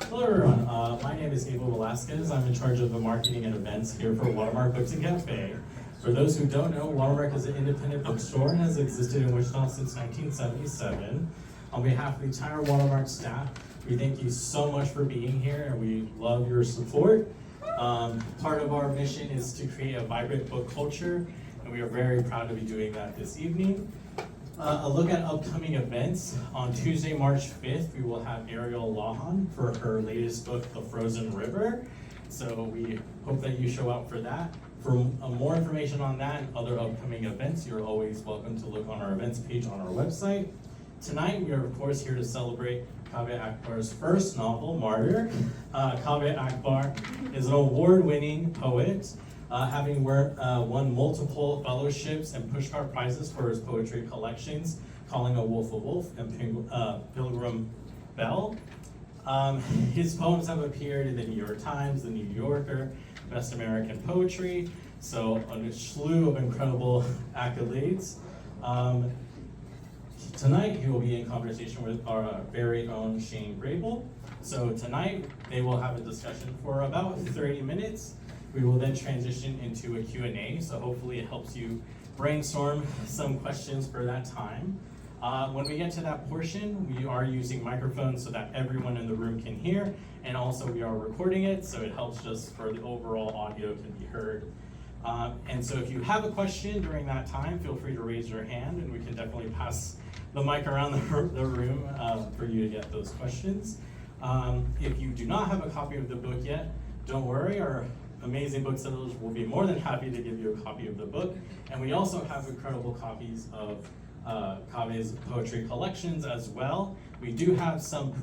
Hello everyone, my name is Abel Velasquez. I'm in charge of the marketing and events here for Watermark Books Café. For those who don't know, Watermark is an independent bookstore and has existed in Wichita since 1977. On behalf of the entire Watermark staff, we thank you so much for being here and we love your support. Part of our mission is to create a vibrant book culture, and we are very proud to be doing that this evening. A look at upcoming events. On Tuesday, March 5th, we will have Ariel Lahan for her latest book, The Frozen River. So we hope that you show up for that. For more information on that and other upcoming events, you're always welcome to look on our events page on our website. Tonight, we are of course here to celebrate Kaveh Akbar's first novel, Martyr. Kaveh Akbar is an award-winning poet, having won multiple fellowships and pushcart prizes for his poetry collections, Calling a Wolf a Wolf and Pilgram Bell. His poems have appeared in the New York Times, the New Yorker, Best American Poetry, so a slew of incredible accolades. Tonight, he will be in conversation with our very own Shane Grable. So tonight, they will have a discussion for about 30 minutes. We will then transition into a Q&A, so hopefully it helps you brainstorm some questions for that time. When we get to that portion, we are using microphones so that everyone in the room can hear, and also we are recording it, so it helps just for the overall audio can be heard. And so if you have a question during that time, feel free to raise your hand, and we can definitely pass the mic around the room for you to get those questions. If you do not have a copy of the book yet, don't worry, our amazing booksellers will be more than happy to give you a copy of the book. And we also have incredible copies of Kaveh's poetry collections as well. We do have some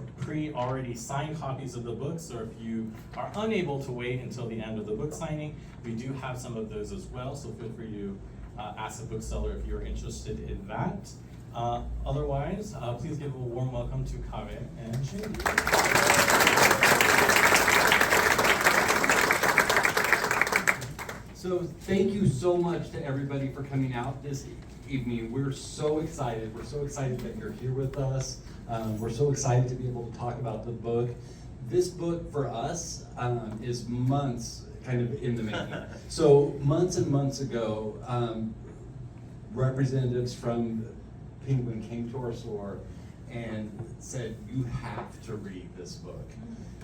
already signed copies of the book, so if you are unable to wait until the end of the book signing, we do have some of those as well, so feel free to ask the bookseller if you're interested in that. Otherwise, please give a warm welcome to Kaveh and Shane. So thank you so much to everybody for coming out this evening. We're so excited. We're so excited that you're here with us. We're so excited to be able to talk about the book. This book for us is months kind of in the making. So months and months ago, representatives from Penguin came to our store and said, you have to read this book.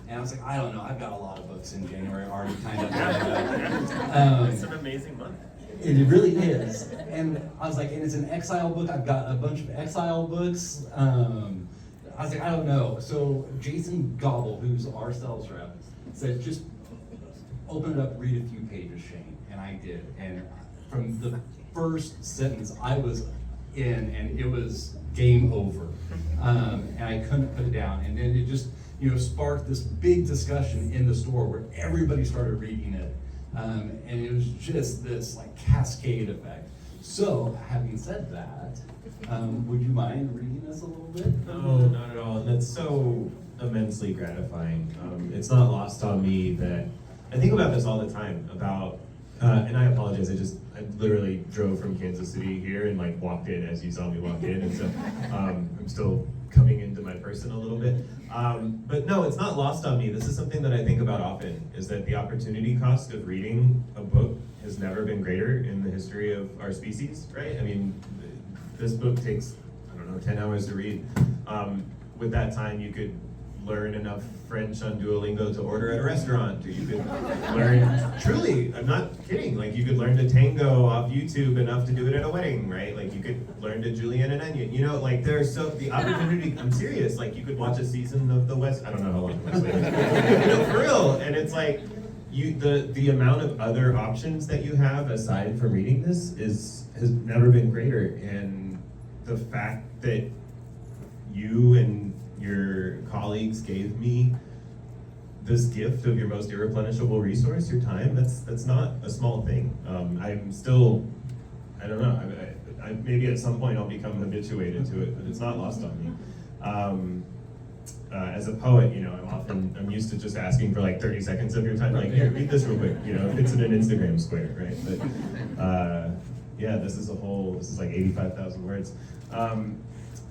And I was like, I don't know, I've got a lot of books in January already kind of. It's an amazing month. It really is. And I was like, and it's an Exile book. I've got a bunch of Exile books. I was like, I don't know. So Jason Gobble, who's our sales rep, said, just open it up, read a few pages, Shane. And I did. And from the first sentence, I was in, and it was game over. And I couldn't put it down. And then it just, sparked this big discussion in the store where everybody started reading it. And it was just this like cascade effect. So, having said that, would you mind reading us a little bit? No, not at all. And that's so immensely gratifying. It's not lost on me that I think about this all the time about, and I apologize, I literally drove from Kansas City here and like walked in as you saw me walk in, and so I'm still coming into my person a little bit. But no, it's not lost on me. This is something that I think about often, is that the opportunity cost of reading a book has never been greater in the history of our species, right? I mean, this book takes, 10 hours to read. With that time, you could learn enough French on Duolingo to order at a restaurant, or you could learn, truly, I'm not kidding, like you could learn to tango off YouTube enough to do it at a wedding, right? Like you could learn to julienne an onion, like there's the opportunity, I'm serious, like you could watch a season of the West, I don't know how long it was, for real, and it's like, the amount of other options that you have aside from reading this has never been greater, and the fact that you and your colleagues gave me this gift of your most irreplenishable resource, your time, that's not a small thing. I'm still, I don't know, I maybe at some point I'll become habituated to it, but it's not lost on me. As a poet, I'm used to just asking for like 30 seconds of your time, like, here, read this real quick, if it's in an Instagram square, right? But yeah, this is like 85,000 words.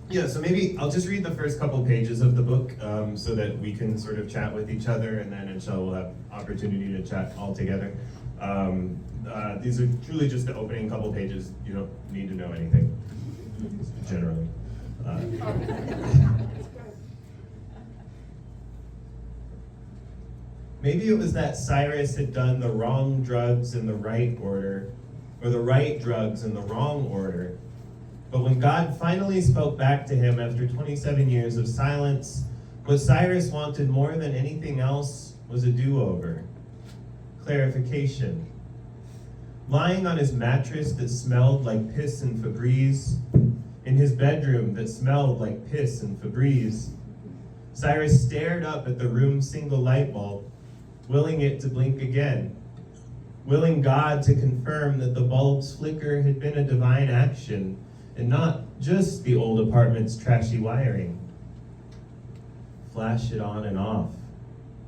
Yeah, so maybe I'll just read the first couple pages of the book so that we can sort of chat with each other, and then inshallah we'll have opportunity to chat all together. These are truly just the opening couple pages. You don't need to know anything, generally. Maybe it was that Cyrus had done the wrong drugs in the right order, or the right drugs in the wrong order. But when God finally spoke back to him after 27 years of silence, what Cyrus wanted more than anything else was a do-over, clarification. Lying on his mattress that smelled like piss and Febreze, in his bedroom that smelled like piss and Febreze, Cyrus stared up at the room's single light bulb, willing it to blink again, willing God to confirm that the bulb's flicker had been a divine action and not just the old apartment's trashy wiring. Flash it on and off,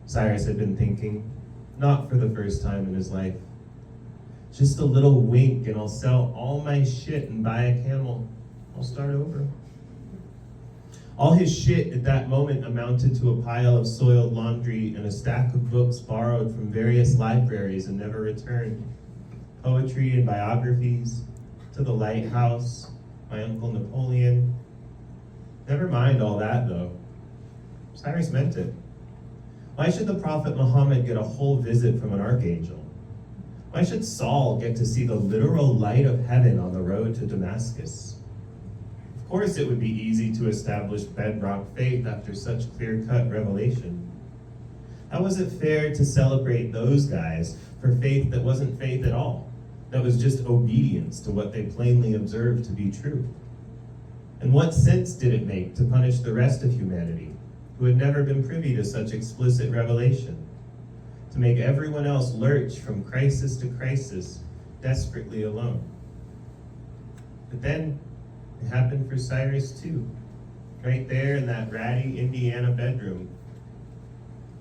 Cyrus had been thinking, not for the first time in his life. Just a little wink and I'll sell all my shit and buy a camel. I'll start over. All his shit at that moment amounted to a pile of soiled laundry and a stack of books borrowed from various libraries and never returned. Poetry and biographies, To the Lighthouse, My Uncle Napoleon. Never mind all that though. Cyrus meant it. Why should the Prophet Muhammad get a whole visit from an archangel? Why should Saul get to see the literal light of heaven on the road to Damascus? Of course it would be easy to establish bedrock faith after such clear-cut revelation. How was it fair to celebrate those guys for faith that wasn't faith at all, that was just obedience to what they plainly observed to be true? And what sense did it make to punish the rest of humanity, who had never been privy to such explicit revelation, to make everyone else lurch from crisis to crisis, desperately alone? But then it happened for Cyrus too, right there in that ratty Indiana bedroom.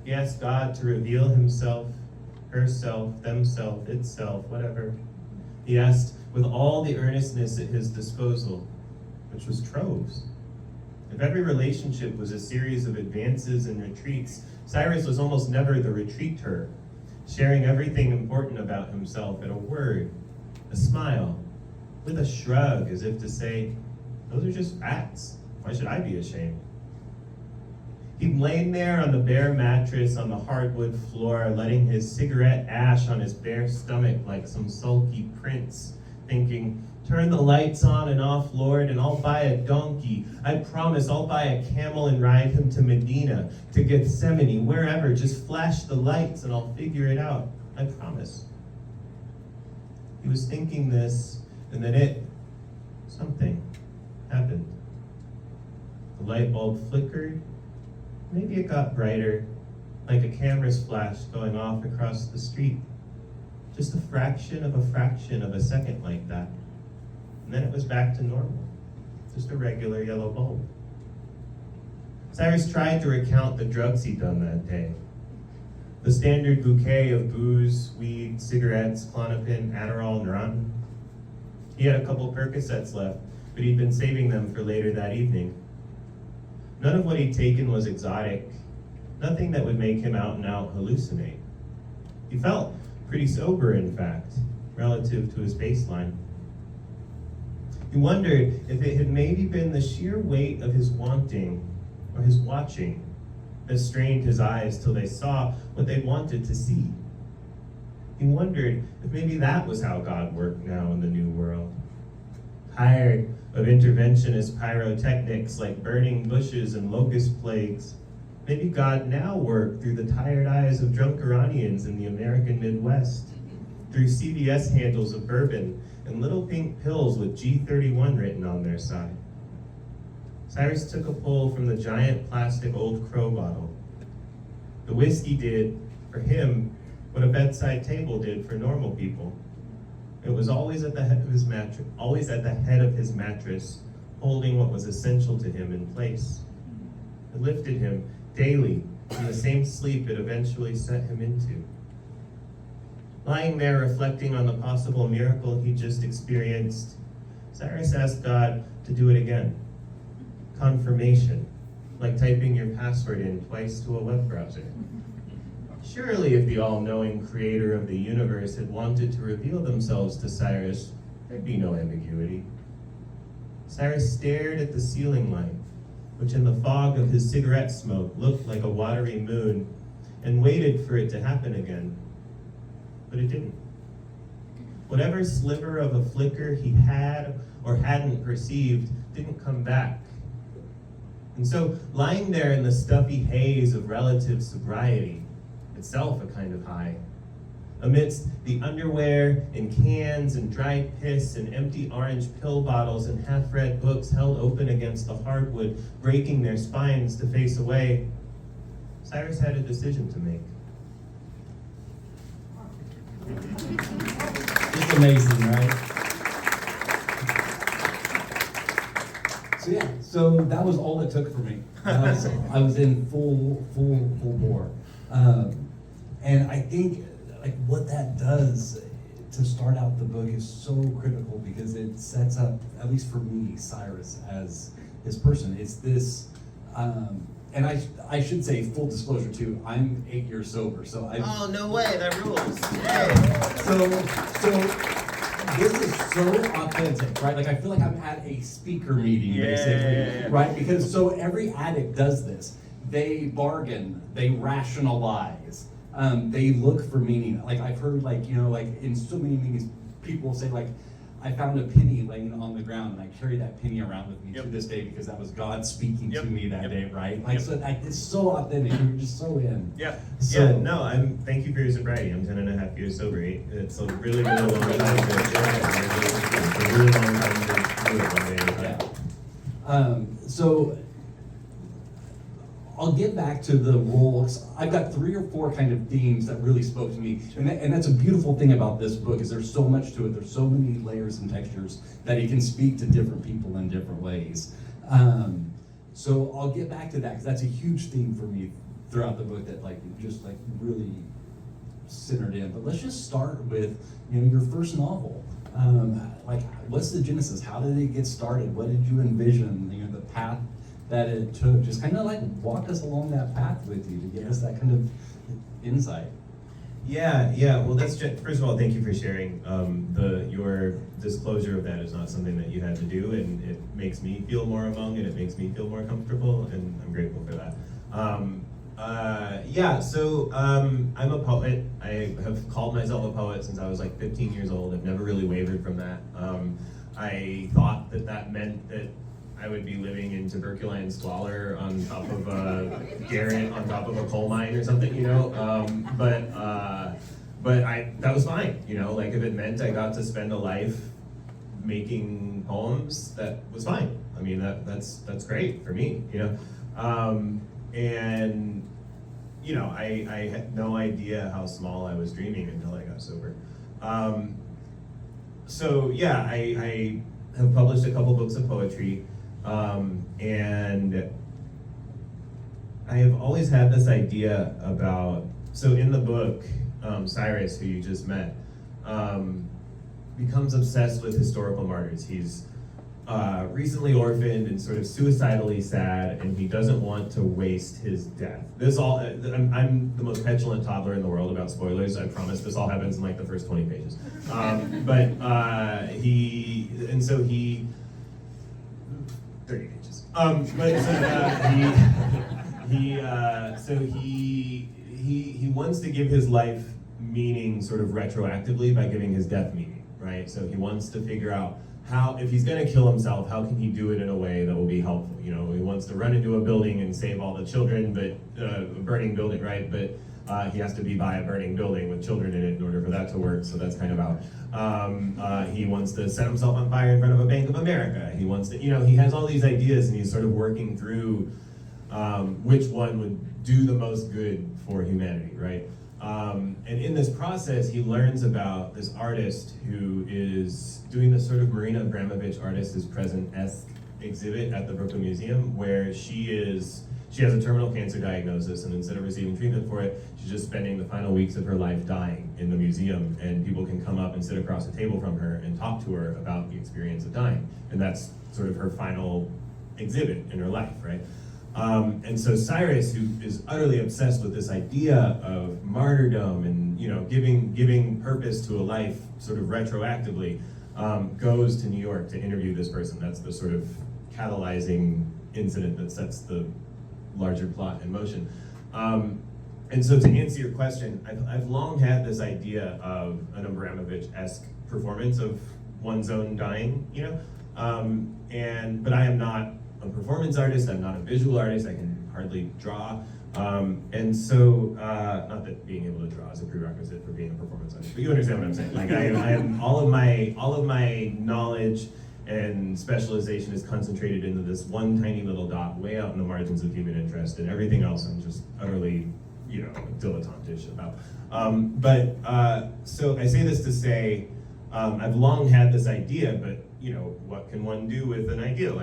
He asked God to reveal himself, herself, themself, itself, whatever. He asked with all the earnestness at his disposal, which was troves. If every relationship was a series of advances and retreats, Cyrus was almost never the retreater, sharing everything important about himself in a word, a smile, with a shrug, as if to say, those are just facts. Why should I be ashamed? He'd lain there on the bare mattress on the hardwood floor, letting his cigarette ash on his bare stomach like some sulky prince, thinking, turn the lights on and off, Lord, and I'll buy a donkey. I promise I'll buy a camel and ride him to Medina, to Gethsemane, wherever. Just flash the lights and I'll figure it out. I promise. He was thinking this, and then something happened. The light bulb flickered. Maybe it got brighter, like a camera's flash going off across the street. Just a fraction of a second like that. And then it was back to normal. Just a regular yellow bulb. Cyrus tried to recount the drugs he'd done that day. The standard bouquet of booze, weed, cigarettes, Klonopin, Adderall, Neurontin. He had a couple Percocets left, but he'd been saving them for later that evening. None of what he'd taken was exotic, nothing that would make him out and out hallucinate. He felt pretty sober, in fact, relative to his baseline. He wondered if it had maybe been the sheer weight of his wanting or his watching that strained his eyes till they saw what they wanted to see. He wondered if maybe that was how God worked now in the new world. Tired of interventionist pyrotechnics like burning bushes and locust plagues, maybe God now worked through the tired eyes of drunk Iranians in the American Midwest, through CVS handles of bourbon and little pink pills with G31 written on their side. Cyrus took a pull from the giant plastic Old Crow bottle. The whiskey did, for him, what a bedside table did for normal people. It was always at the head of his mattress, holding what was essential to him in place. It lifted him daily from the same sleep it eventually set him into. Lying there reflecting on the possible miracle he just experienced, Cyrus asked God to do it again. confirmation, like typing your password in twice to a web browser. Surely if the all-knowing creator of the universe had wanted to reveal themselves to Cyrus, there'd be no ambiguity. Cyrus stared at the ceiling light, which in the fog of his cigarette smoke looked like a watery moon, and waited for it to happen again. But it didn't. Whatever sliver of a flicker he had or hadn't perceived didn't come back. And so, lying there in the stuffy haze of relative sobriety, itself a kind of high, amidst the underwear and cans and dried piss and empty orange pill bottles and half-read books held open against the hardwood, breaking their spines to face away, Cyrus had a decision to make. It's amazing, right? So yeah, so that was all it took for me. I was in full bore. And I think like what that does to start out the book is so critical because it sets up, at least for me, Cyrus as this person. It's this, and I should say full disclosure too, I'm 8 years sober, so I. Oh, no way, that rules. So this is so authentic, right? Like I feel like I'm at a speaker meeting, basically, right? Because so every addict does this. They bargain, they rationalize, they look for meaning. Like I've heard, like, you know, like in so many meetings, people say like, I found a penny laying on the ground and I carry that penny around with me to this day because that was God speaking to me that day, right? Like so, like, it's so authentic. You're just so in. Thank you for your sobriety. I'm 10.5 years sober. It's a really long time to it's a really long time to do it one day at a time. So I'll get back to the roles. I've got 3 or 4 kind of themes that really spoke to me. And that's a beautiful thing about this book is there's so much to it. There's so many layers and textures that it can speak to different people in different ways. So I'll get back to that because that's a huge theme for me throughout the book that like just like really centered in. But let's just start with, you know, your first novel. Like what's the genesis? How did it get started? What did you envision? You know, the path that it took, just kind of like walk us along that path with you to give us that kind of insight. Yeah. Well, that's just, first of all, thank you for sharing. Your disclosure of that is not something that you had to do, and it makes me feel more among, and it makes me feel more comfortable, and I'm grateful for that. I'm a poet. I have called myself a poet since I was like 15 years old. I've never really wavered from that. I thought that meant that I would be living in tuberculin squalor on top of a garret, on top of a coal mine or something, you know. But that was fine, you know. Like if it meant I got to spend a life making poems, that was fine. I mean, that's great for me, you know. And you know, I had no idea how small I was dreaming until I got sober. I have published a couple books of poetry. And I have always had this idea about, so in the book, Cyrus, who you just met, becomes obsessed with historical martyrs. He's recently orphaned and sort of suicidally sad, and he doesn't want to waste his death. I'm the most petulant toddler in the world about spoilers. I promise this all happens in like the first 20 pages. 30 pages. He wants to give his life meaning sort of retroactively by giving his death meaning, right? So he wants to figure out how, if he's going to kill himself, how can he do it in a way that will be helpful? You know, he wants to run into a building and save all the children, but a burning building, right? But he has to be by a burning building with children in it in order for that to work, so that's kind of out. He wants to set himself on fire in front of a Bank of America. He wants to, you know, he has all these ideas and he's sort of working through which one would do the most good for humanity, right? And in this process, he learns about this artist who is doing this sort of Marina Abramovich Artist is Present-esque exhibit at the Brooklyn Museum, where she has a terminal cancer diagnosis, and instead of receiving treatment for it, she's just spending the final weeks of her life dying in the museum, and people can come up and sit across the table from her and talk to her about the experience of dying. And that's sort of her final exhibit in her life, right? And so Cyrus, who is utterly obsessed with this idea of martyrdom and giving purpose to a life sort of retroactively, goes to New York to interview this person. That's the sort of catalyzing incident that sets the larger plot in motion. And so to answer your question, I've long had this idea of an Abramovich-esque performance of one's own dying, but I am not a performance artist, I'm not a visual artist, I can hardly draw. And so, not that being able to draw is a prerequisite for being a performance artist, but you understand what I'm saying. Like I am all of my knowledge and specialization is concentrated into this one tiny little dot way out in the margins of human interest, and everything else I'm just utterly, dilettantish about. So I say this to say, I've long had this idea, but what can one do with an idea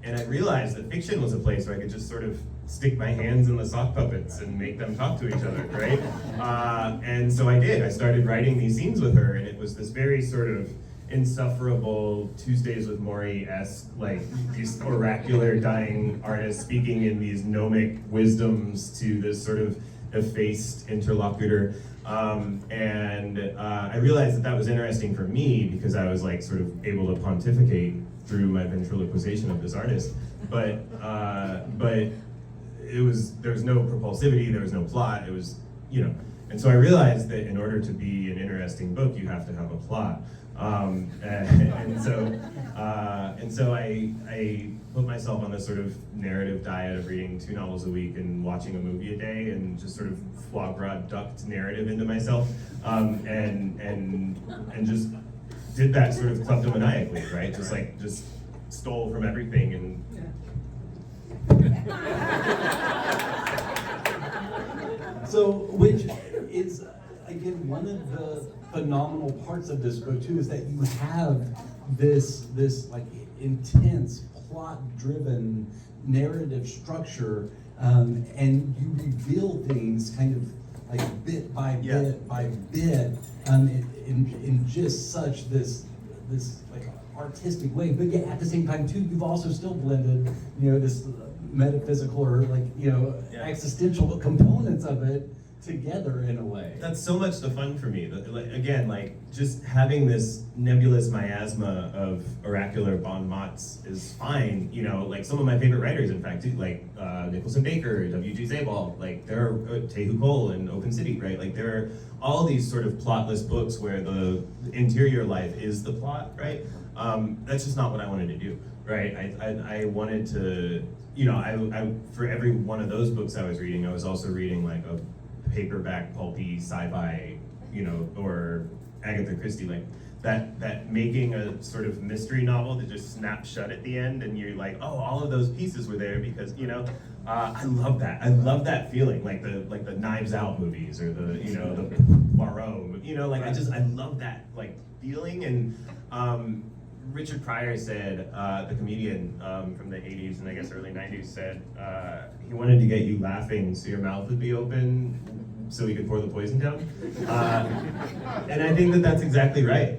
and I realized that fiction was a place where I could just sort of stick my hands in the sock puppets and make them talk to each other, right? And so I did. I started writing these scenes with her, and it was this very sort of insufferable Tuesdays with Morrie-esque, like these oracular dying artists speaking in these gnomic wisdoms to this sort of effaced interlocutor. I realized that was interesting for me because I was like sort of able to pontificate through my ventriloquization of this artist, but there was no propulsivity, there was no plot, it was, and so I realized that in order to be an interesting book, you have to have a plot. And so I put myself on this sort of narrative diet of reading 2 novels a week and watching a movie a day, and just sort of foie gras ducked narrative into myself, and just did that sort of kleptomaniacally, right? Just stole from everything and. So, which is, again, one of the phenomenal parts of this book too, is that you have this like intense plot-driven narrative structure, and you reveal things kind of like bit by bit by bit, in just such this like artistic way. But yet at the same time too, you've also still blended, this metaphysical or existential components of it together in a way. That's so much the fun for me. Just having this nebulous miasma of oracular bon mots is fine. Some of my favorite writers, in fact, too, like Nicholson Baker, W.G. Zabal, there are Tehu Cole and Open City, right? There are all these sort of plotless books where the interior life is the plot, right? That's just not what I wanted to do, right? I wanted to, I for every one of those books I was reading, I was also reading like a paperback pulpy sci-fi, or Agatha Christie, that making a sort of mystery novel that just snaps shut at the end, and you're like, oh, all of those pieces were there because I love that. I love that feeling, like the Knives Out movies or the the Poirot, I love that feeling. And Richard Pryor said, the comedian from the 80s and I guess early 90s, said he wanted to get you laughing so your mouth would be open so he could pour the poison down. And I think that's exactly right?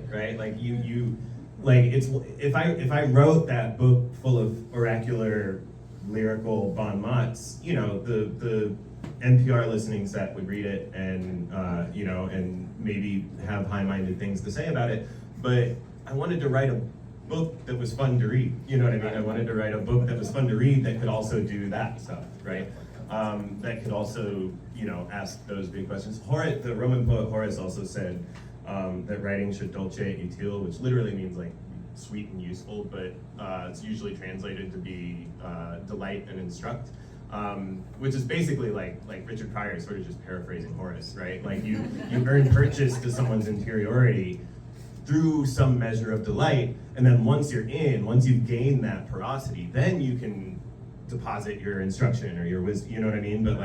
If I wrote that book full of oracular lyrical bon mots, the NPR listening set would read it and and maybe have high-minded things to say about it, but I wanted to write a book that was fun to read. You know what I mean? I wanted to write a book that was fun to read that could also do that stuff, right? That could also, ask those big questions. Horace, the Roman poet Horace, also said that writing should dulce et utile, which literally means sweet and useful, but it's usually translated to be delight and instruct. Which is basically like Richard Pryor sort of just paraphrasing Horace, right? You earn purchase to someone's interiority through some measure of delight, and then once you've gained that porosity, then you can deposit your instruction or your wisdom, you know what I mean? But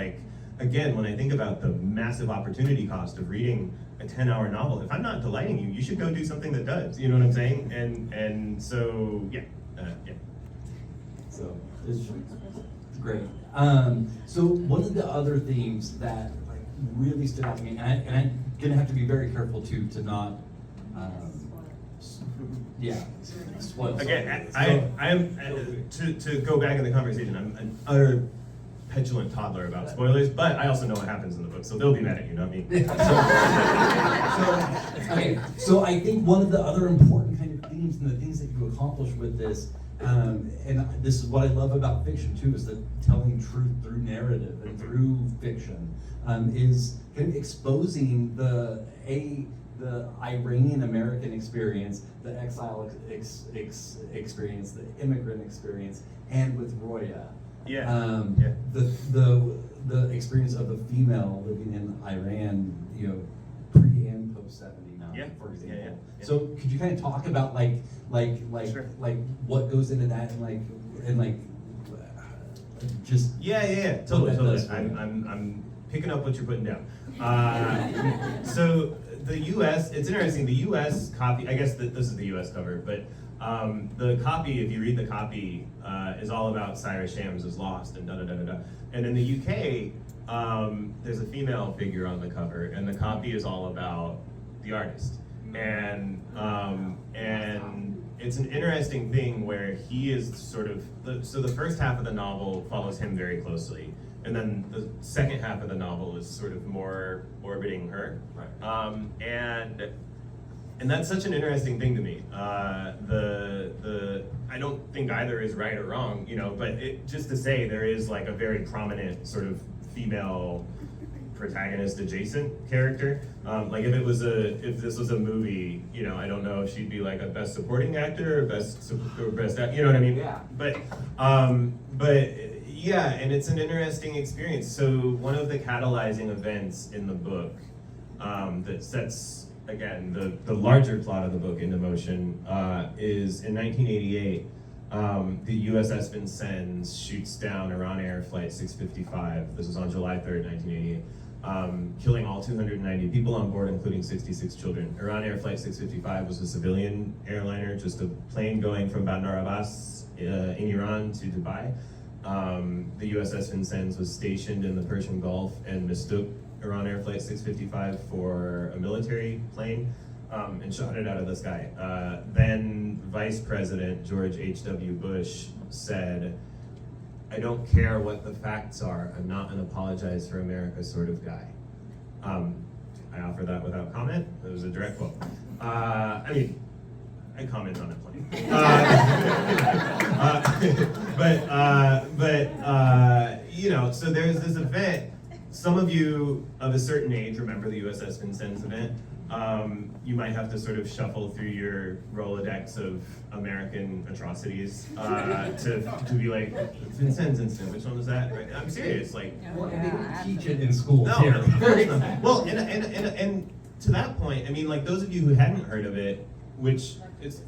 again, when I think about the massive opportunity cost of reading a 10-hour novel, if I'm not delighting you, you should go do something that does, you know what I'm saying? And so, yeah. So, it's great. So one of the other themes that really stood out to me, and I'm gonna have to be very careful to not Yeah. Spoil Again, something. I am to go back in the conversation. I'm an utter petulant toddler about spoilers, but I also know what happens in the book, so they'll be mad at you, not me. So I think one of the other important kind of themes and the things that you accomplish with this, and this is what I love about fiction too, is that telling truth through narrative and through fiction, is kind of exposing the Iranian American experience, the exile experience, the immigrant experience, and with Roya. Yeah. The experience of a female living in Iran, pre and post 79, Yeah. for example. Yeah. So could you kind of talk about Sure. what goes into that and just Totally. that does for you. I'm picking up what you're putting down. So the U.S. It's interesting. The U.S. copy. I guess this is the U.S. cover, but the copy, if you read the copy, is all about Cyrus Shams is lost and da da da da da. And in the U.K., there's a female figure on the cover, and the copy is all about the artist. And it's an interesting thing where he is sort of so the first half of the novel follows him very closely, and then the second half of the novel is sort of more orbiting her. Right. And that's such an interesting thing to me. I don't think either is right or wrong, but just to say there is like a very prominent sort of female protagonist adjacent character. Like if this was a movie, I don't know if she'd be like a best supporting actor or best actor, you know what I mean? Yeah. But yeah, and it's an interesting experience. So one of the catalyzing events in the book that sets, again, the larger plot of the book into motion is in 1988, the USS Vincennes shoots down Iran Air Flight 655. This was on July 3rd, 1988. Killing all 290 people on board, including 66 children. Iran Air Flight 655 was a civilian airliner, just a plane going from Bandar Abbas in Iran to Dubai. The USS Vincennes was stationed in the Persian Gulf and mistook Iran Air Flight 655 for a military plane and shot it out of the sky. Then Vice President George H.W. Bush said, "I don't care what the facts are, I'm not an apologize for America sort of guy." I offer that without comment. It was a direct quote. I comment on it plenty. So there's this event. Some of you of a certain age remember the USS Vincennes event. You might have to sort of shuffle through your Rolodex of American atrocities to be like, Vincennes incident, which one was that? Right? I'm serious, like. Well, and they don't teach it in schools No, here. of course not. Well, and to that point, like those of you who hadn't heard of it, which is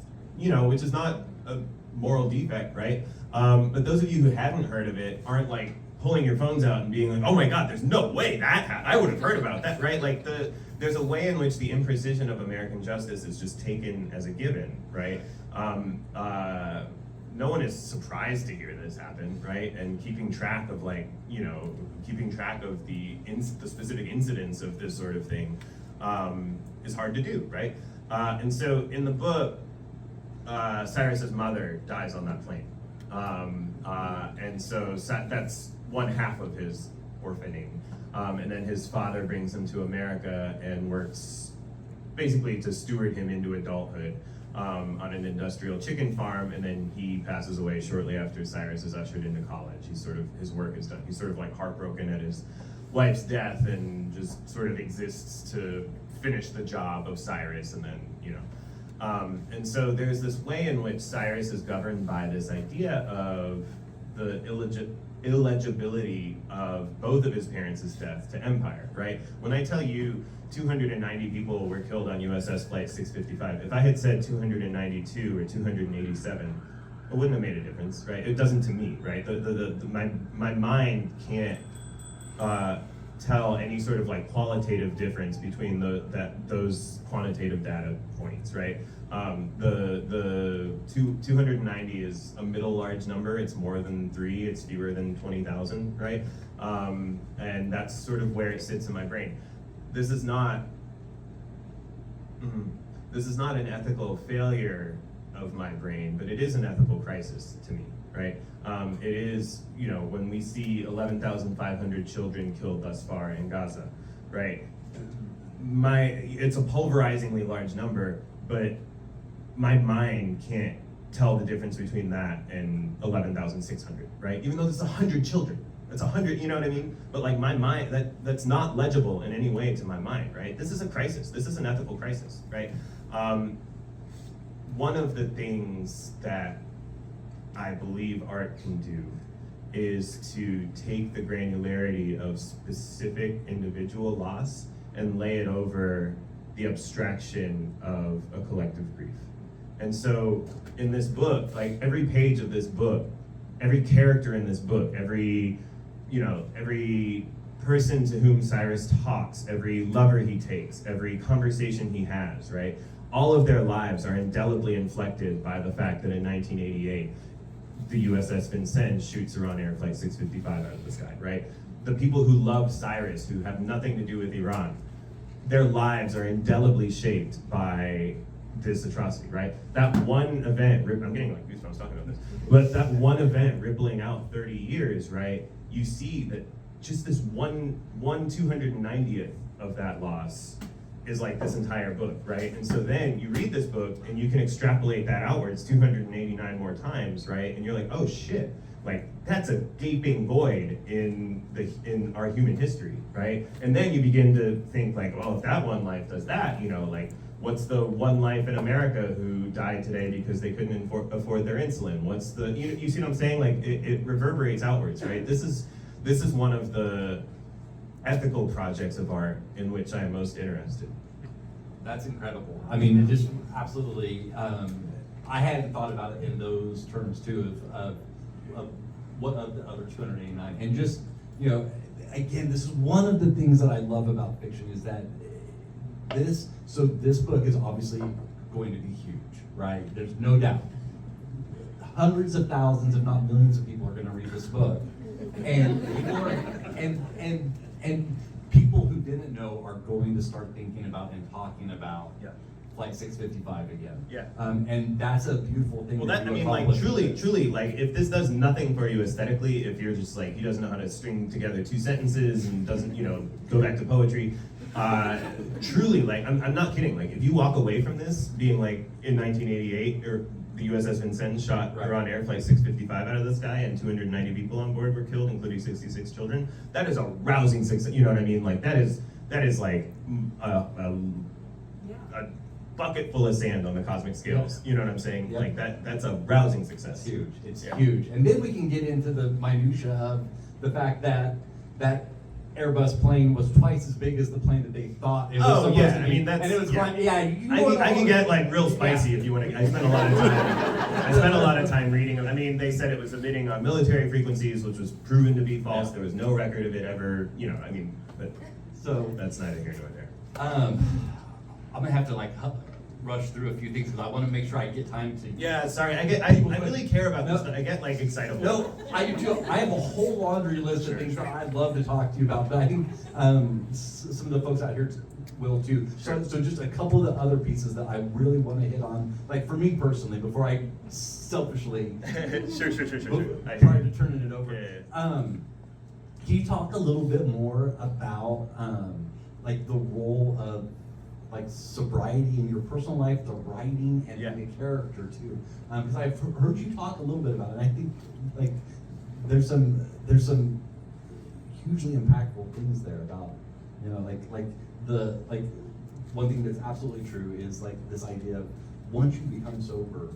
not a moral defect, right? But those of you who hadn't heard of it aren't like pulling your phones out and being like, "Oh my God, there's no way that happened. I would have heard about that," right? Like there's a way in which the imprecision of American justice is just taken as a given, right? No one is surprised to hear this happen, right? And keeping track of the specific incidents of this sort of thing is hard to do, right? And so in the book, Cyrus's mother dies on that plane. And so that's one half of his orphaning. And then his father brings him to America and works basically to steward him into adulthood on an industrial chicken farm, and then he passes away shortly after Cyrus is ushered into college. His work is done. He's sort of like heartbroken at his wife's death and just sort of exists to finish the job of Cyrus, and then, and so there's this way in which Cyrus is governed by this idea of the illegibility of both of his parents' death to empire, right? When I tell you 290 people were killed on USS Flight 655, if I had said 292 or 287, it wouldn't have made a difference, right? It doesn't to me, right? My mind can't tell any sort of like qualitative difference between those quantitative data points, right? The 290 is a middle large number. It's more than 3. It's fewer than 20,000, right? And that's sort of where it sits in my brain. This is not this is not an ethical failure of my brain, but it is an ethical crisis to me, right? It is, you know, when we see 11,500 children killed thus far in Gaza, right? It's a pulverizingly large number, but my mind can't tell the difference between that and 11,600, right? Even though there's 100 children, that's 100, you know what I mean? But like my mind, that's not legible in any way to my mind, right? This is a crisis. This is an ethical crisis, right? One of the things that I believe art can do is to take the granularity of specific individual loss and lay it over the abstraction of a collective grief. And so in this book, like every page of this book, every character in this book, every person to whom Cyrus talks, every lover he takes, every conversation he has, right? All of their lives are indelibly inflected by the fact that in 1988, the USS Vincennes shoots Iran Air Flight 655 out of the sky, right? The people who love Cyrus, who have nothing to do with Iran, their lives are indelibly shaped by this atrocity, right? That one event, I'm getting like goosebumps talking about this, but that one event rippling out 30 years, right? You see that just this one 290th of that loss is like this entire book, right? And so then you read this book and you can extrapolate that outwards 289 more times, right? And you're like, oh shit, like that's a gaping void in our human history, right? And then you begin to think like, well, if that one life does that, you know, like what's the one life in America who died today because they couldn't afford their insulin? What's the, you see what I'm saying? Like it reverberates outwards, right? This is one of the ethical projects of art in which I am most interested. That's incredible. I mean, it just absolutely, I hadn't thought about it in those terms too, of what of the other 289. And just, you know, again, this is one of the things that I love about fiction is that this book is obviously going to be huge, right? There's no doubt. Hundreds of thousands, if not millions of people are going to read this book. And people are, and people who didn't know are going to start thinking about and talking about Flight 655 again. Yeah. And that's a beautiful thing. Well, I mean, like truly, like if this does nothing for you aesthetically, if you're just like, he doesn't know how to string together two sentences and doesn't, you know, go back to poetry, truly, like, I'm not kidding. Like, if you walk away from this being like in 1988, or the USS Vincennes shot Iran Air Flight 655 out of the sky and 290 people on board were killed, including 66 children, that is a rousing success. You know what I mean? Like, that is like a bucket full of sand on the cosmic scales. You know what I'm saying? Yep. Like that's a rousing success. It's huge. It's huge. And then we can get into the minutia of the fact that that Airbus plane was twice as big as the plane that they thought it was supposed to be. I mean, that's, and it was yeah. I can get like real spicy if you want to. I spent a lot of time reading them. I mean, they said it was emitting on military frequencies, which was proven to be false. There was no record of it ever, you know, I mean, but so that's neither here nor there. I'm gonna have to like rush through a few things because I want to make sure I get time to. Yeah, sorry. I really care about this, but I get like excitable. No, I do too. I have a whole laundry list of things that I'd love to talk to you about, but I think some of the folks out here will too. So just a couple of the other pieces that I really want to hit on, like for me personally, before I selfishly sure. prior to turning it over. Yeah. Can you talk a little bit more about like the role of like sobriety in your personal life, the writing, and the character too? Because I've heard you talk a little bit about it. And I think like there's some hugely impactful things there about, you know, like one thing that's absolutely true is like this idea of once you become sober,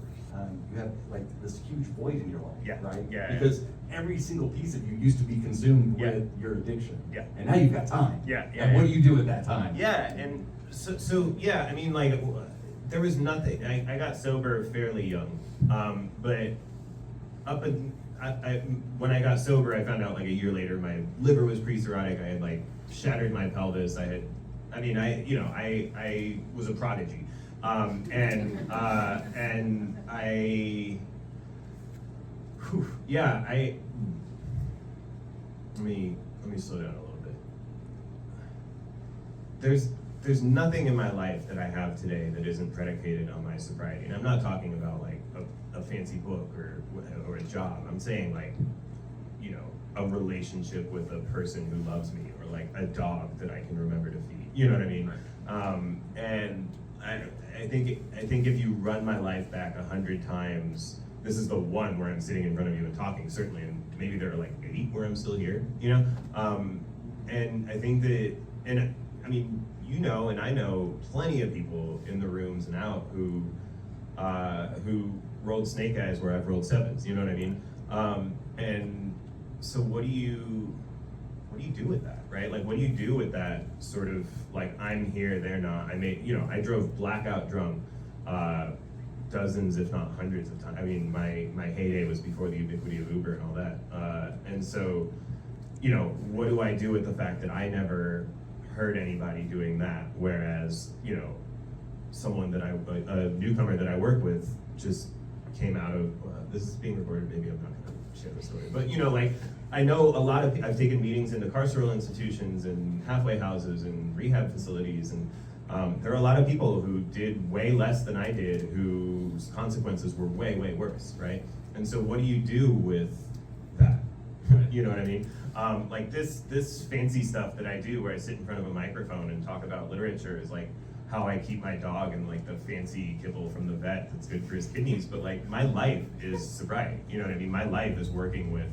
you have like this huge void in your life, right? Yeah. Because every single piece of you used to be consumed with your addiction. Yeah. And now you've got time. And what do you do with that time? Yeah, and so yeah, I mean, like, there was nothing. I got sober fairly young, but when I got sober, I found out like a year later my liver was pre-cirrhotic. I had like shattered my pelvis. I was a prodigy, and let me slow down a little bit. there's nothing in my life that I have today that isn't predicated on my sobriety. And I'm not talking about like a fancy book or a job. I'm saying like, you know, a relationship with a person who loves me, or like a dog that I can remember to feed. You know what I mean? And I think if you run my life back 100 times, this is the one where I'm sitting in front of you and talking, certainly, and maybe there are like 8 where I'm still here, you know? And I think that, and I mean, you know, and I know plenty of people in the rooms and out who rolled snake eyes where I've rolled 7s, you know what I mean? And so what do you do with that, right? Like, what do you do with that sort of, like, I'm here, they're not? I drove blackout drunk dozens, if not hundreds of times. I mean, my heyday was before the ubiquity of Uber and all that. And so, you know, what do I do with the fact that I never heard anybody doing that, whereas, you know, someone that a newcomer that I work with just came out of, this is being recorded, maybe I'm not gonna share the story, but you know, like, I know a lot of, I've taken meetings into carceral institutions and halfway houses and rehab facilities, and there are a lot of people who did way less than I did, whose consequences were way, way worse, right? And so what do you do with that? You know what I mean? Like this fancy stuff that I do where I sit in front of a microphone and talk about literature is like how I keep my dog and like the fancy kibble from the vet that's good for his kidneys, but like my life is sobriety, you know what I mean? My life is working with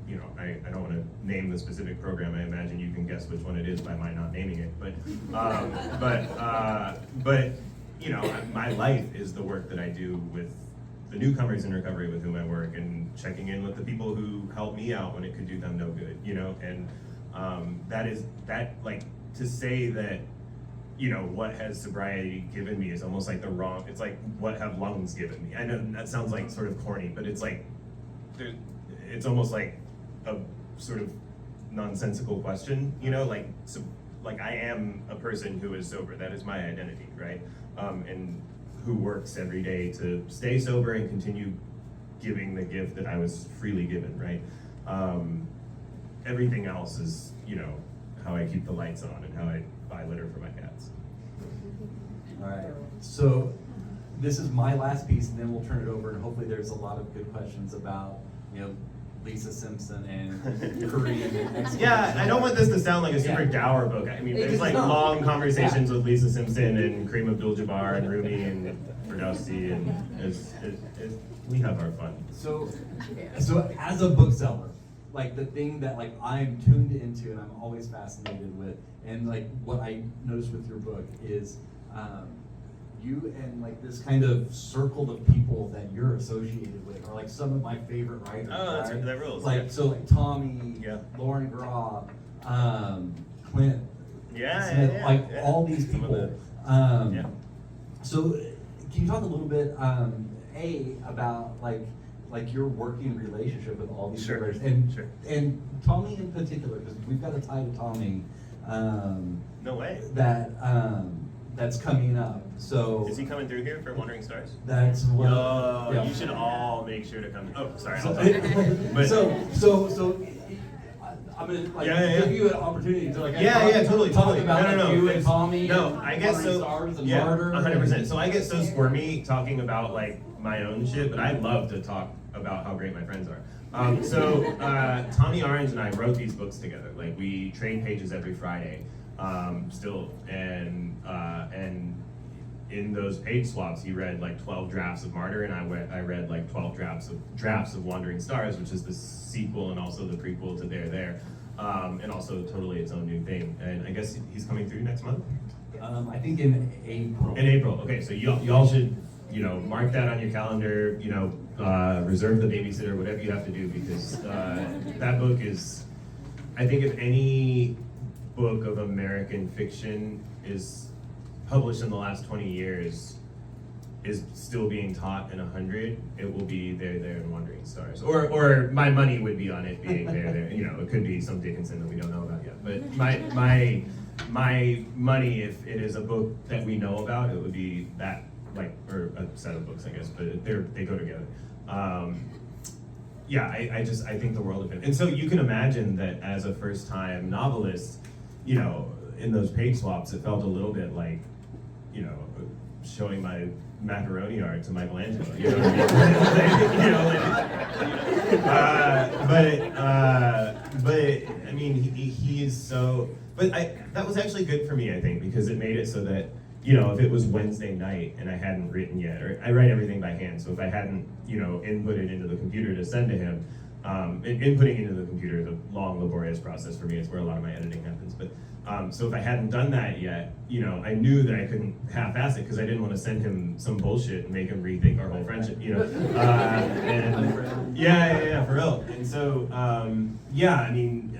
you know, I don't want to name the specific program. I imagine you can guess which one it is by my not naming it, but you know, my life is the work that I do with the newcomers in recovery with whom I work, and checking in with the people who helped me out when it could do them no good, you know? And that like, to say that, you know, what has sobriety given me is almost like it's like, what have lungs given me? I know that sounds like sort of corny, but it's like, it's almost like a sort of nonsensical question, you know, like, so, like I am a person who is sober, that is my identity, right? And who works every day to stay sober and continue giving the gift that I was freely given, right? Everything else is, you know, how I keep the lights on and how I buy litter for my cats. All right, so this is my last piece, and then we'll turn it over, and hopefully there's a lot of good questions about, you know, Lisa Simpson and Korean and Mexican. Yeah, I don't want this to sound like a super dour book. I mean, there's like long conversations with Lisa Simpson and Kareem Abdul-Jabbar and Rumi and Ferdowsi, and we have our fun. So as a bookseller, like the thing that like I'm tuned into and I'm always fascinated with, and like what I noticed with your book is you and like this kind of circle of people that you're associated with are like some of my favorite writers. Oh, that's right? that rules. Like, yeah. so like Tommy, Yeah. Lauren Groff, Clint, Yeah, Smith, yeah, like yeah. all these Some of people. Yeah. So can you talk a little bit, about like your working relationship with all these Sure, writers, and sure. and Tommy in particular, because we've got a tie to Tommy. No way. That's coming up. So Is he coming through here for Wandering Stars? that's what. Oh, yeah. you should all make sure to come. Oh, sorry. So, I'll talk. But- so I'm gonna like Yeah. give you an opportunity to like Totally. talk about no, like, you and it's- Tommy. No, and I guess Wandering so. Stars and Yeah, Martyr. 100%. So I get so squirmy talking about like my own shit, but I love to talk about how great my friends are. Tommy Orange and I wrote these books together. Like we trade pages every Friday, still, and in those page swaps, he read like 12 drafts of Martyr, and I read like 12 drafts of Wandering Stars, which is the sequel and also the prequel to There, and also totally its own new thing. And I guess he's coming through next month. I think in April. In April. Okay, so y'all should, you know, mark that on your calendar. You know, reserve the babysitter, whatever you have to do, because that book is, I think, if any book of American fiction is published in the last 20 years is still being taught in 100, it will be There, and Wandering Stars. Or my money would be on it being There. You know, it could be some Dickinson that we don't know about yet. But my money, if it is a book that we know about, it would be that, like, or a set of books, I guess, but they go together. Yeah, I think the world of it. And so you can imagine that as a first-time novelist, you know, in those page swaps, it felt a little bit like, you know, showing my macaroni art to Michelangelo. You know what I mean? But I mean, he is so. But that was actually good for me, I think, because it made it so that, you know, if it was Wednesday night and I hadn't written yet, or I write everything by hand, so if I hadn't, you know, inputted into the computer to send to him, inputting into the computer is a long, laborious process for me. It's where a lot of my editing happens. But so if I hadn't done that yet, you know, I knew that I couldn't half-ass it because I didn't want to send him some bullshit and make him rethink our whole friendship, you know. And yeah, for real. And so yeah, I mean,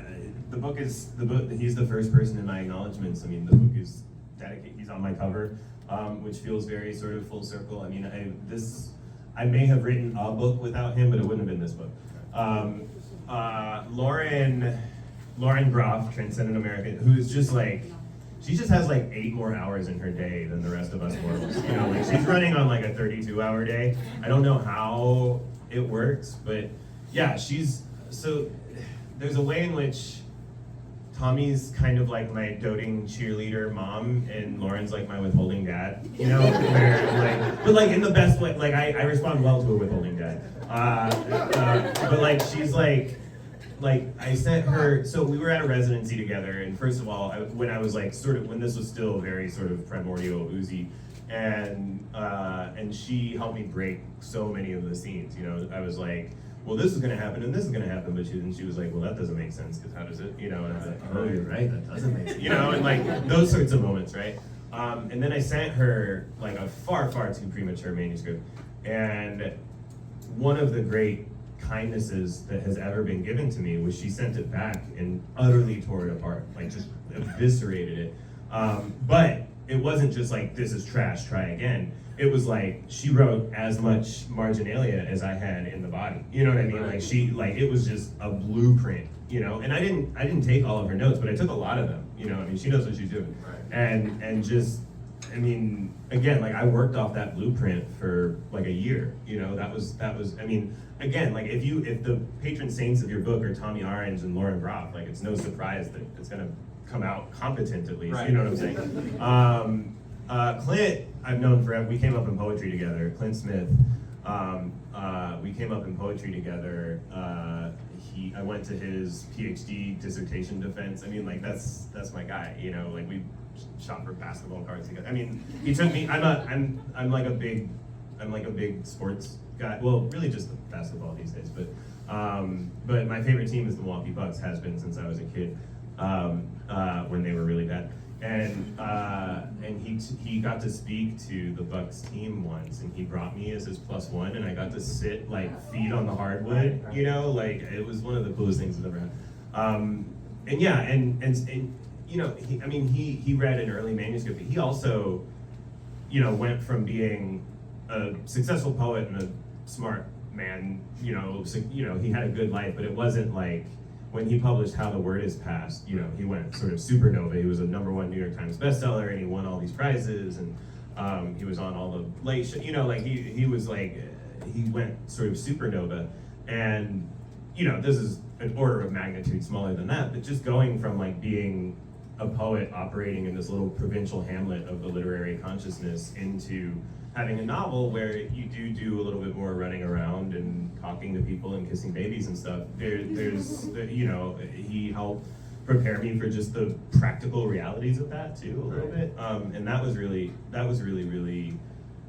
the book. He's the first person in my acknowledgments. I mean, the book is dedicated. He's on my cover, which feels very sort of full circle. I mean, I may have written a book without him, but it wouldn't have been this book. Lauren Groff, Transcendent American, who's just like, she just has like 8 more hours in her day than the rest of us mortals. You know, like she's running on like a 32-hour day. I don't know how it works, but yeah, so there's a way in which Tommy's kind of like my doting cheerleader mom, and Lauren's like my withholding dad, you know? But like in the best way, like I respond well to a withholding dad. But like she's like I sent her, so we were at a residency together, and first of all, when I was like when this was still very sort of primordial, oozy, and she helped me break so many of the scenes, you know? I was like, well, this is gonna happen and this is gonna happen, but she was like, well, that doesn't make sense, because how does it, you know? And I was like, oh, you're right, that doesn't make sense, you know? And like those sorts of moments, right? And then I sent her like a far, far too premature manuscript, and one of the great kindnesses that has ever been given to me was she sent it back and utterly tore it apart, like just eviscerated it. But it wasn't just like, this is trash, try again. It was like, she wrote as much marginalia as I had in the body. You know what I mean? Like it was just a blueprint, you know? And I didn't take all of her notes, but I took a lot of them, you know? I mean, she knows what she's doing. Right. And just, I mean, again, like I worked off that blueprint for like a year, you know? That was, I mean, again, like if the patron saints of your book are Tommy Orange and Lauren Groff, like it's no surprise that it's gonna come out competent at least, right. You know what I'm saying? Clint, I've known forever. We came up in poetry together. Clint Smith. We came up in poetry together. I went to his PhD dissertation defense. I mean, like that's my guy. You know, like we shot for basketball cards together. I mean, he took me. I'm like a big sports guy. Well, really just basketball these days. But my favorite team is the Milwaukee Bucks. Has been since I was a kid. When they were really bad. And he got to speak to the Bucks team once, and he brought me as his +1, and I got to sit like feet on the hardwood, you know, like it was one of the coolest things I've ever had. And yeah, and you know, he read an early manuscript, but he also, you know, went from being a successful poet and a smart man, you know, he had a good life, but it wasn't like, when he published How the Word Is Passed, you know, he went sort of supernova. He was a #1 New York Times bestseller, and he won all these prizes, and he was on all the late shows, you know, like he was like, he went sort of supernova, and, you know, this is an order of magnitude smaller than that, but just going from like being a poet operating in this little provincial hamlet of the literary consciousness into having a novel where you do a little bit more running around and talking to people and kissing babies and stuff. There's you know, he helped prepare me for just the practical realities of that too, a little bit. And that was really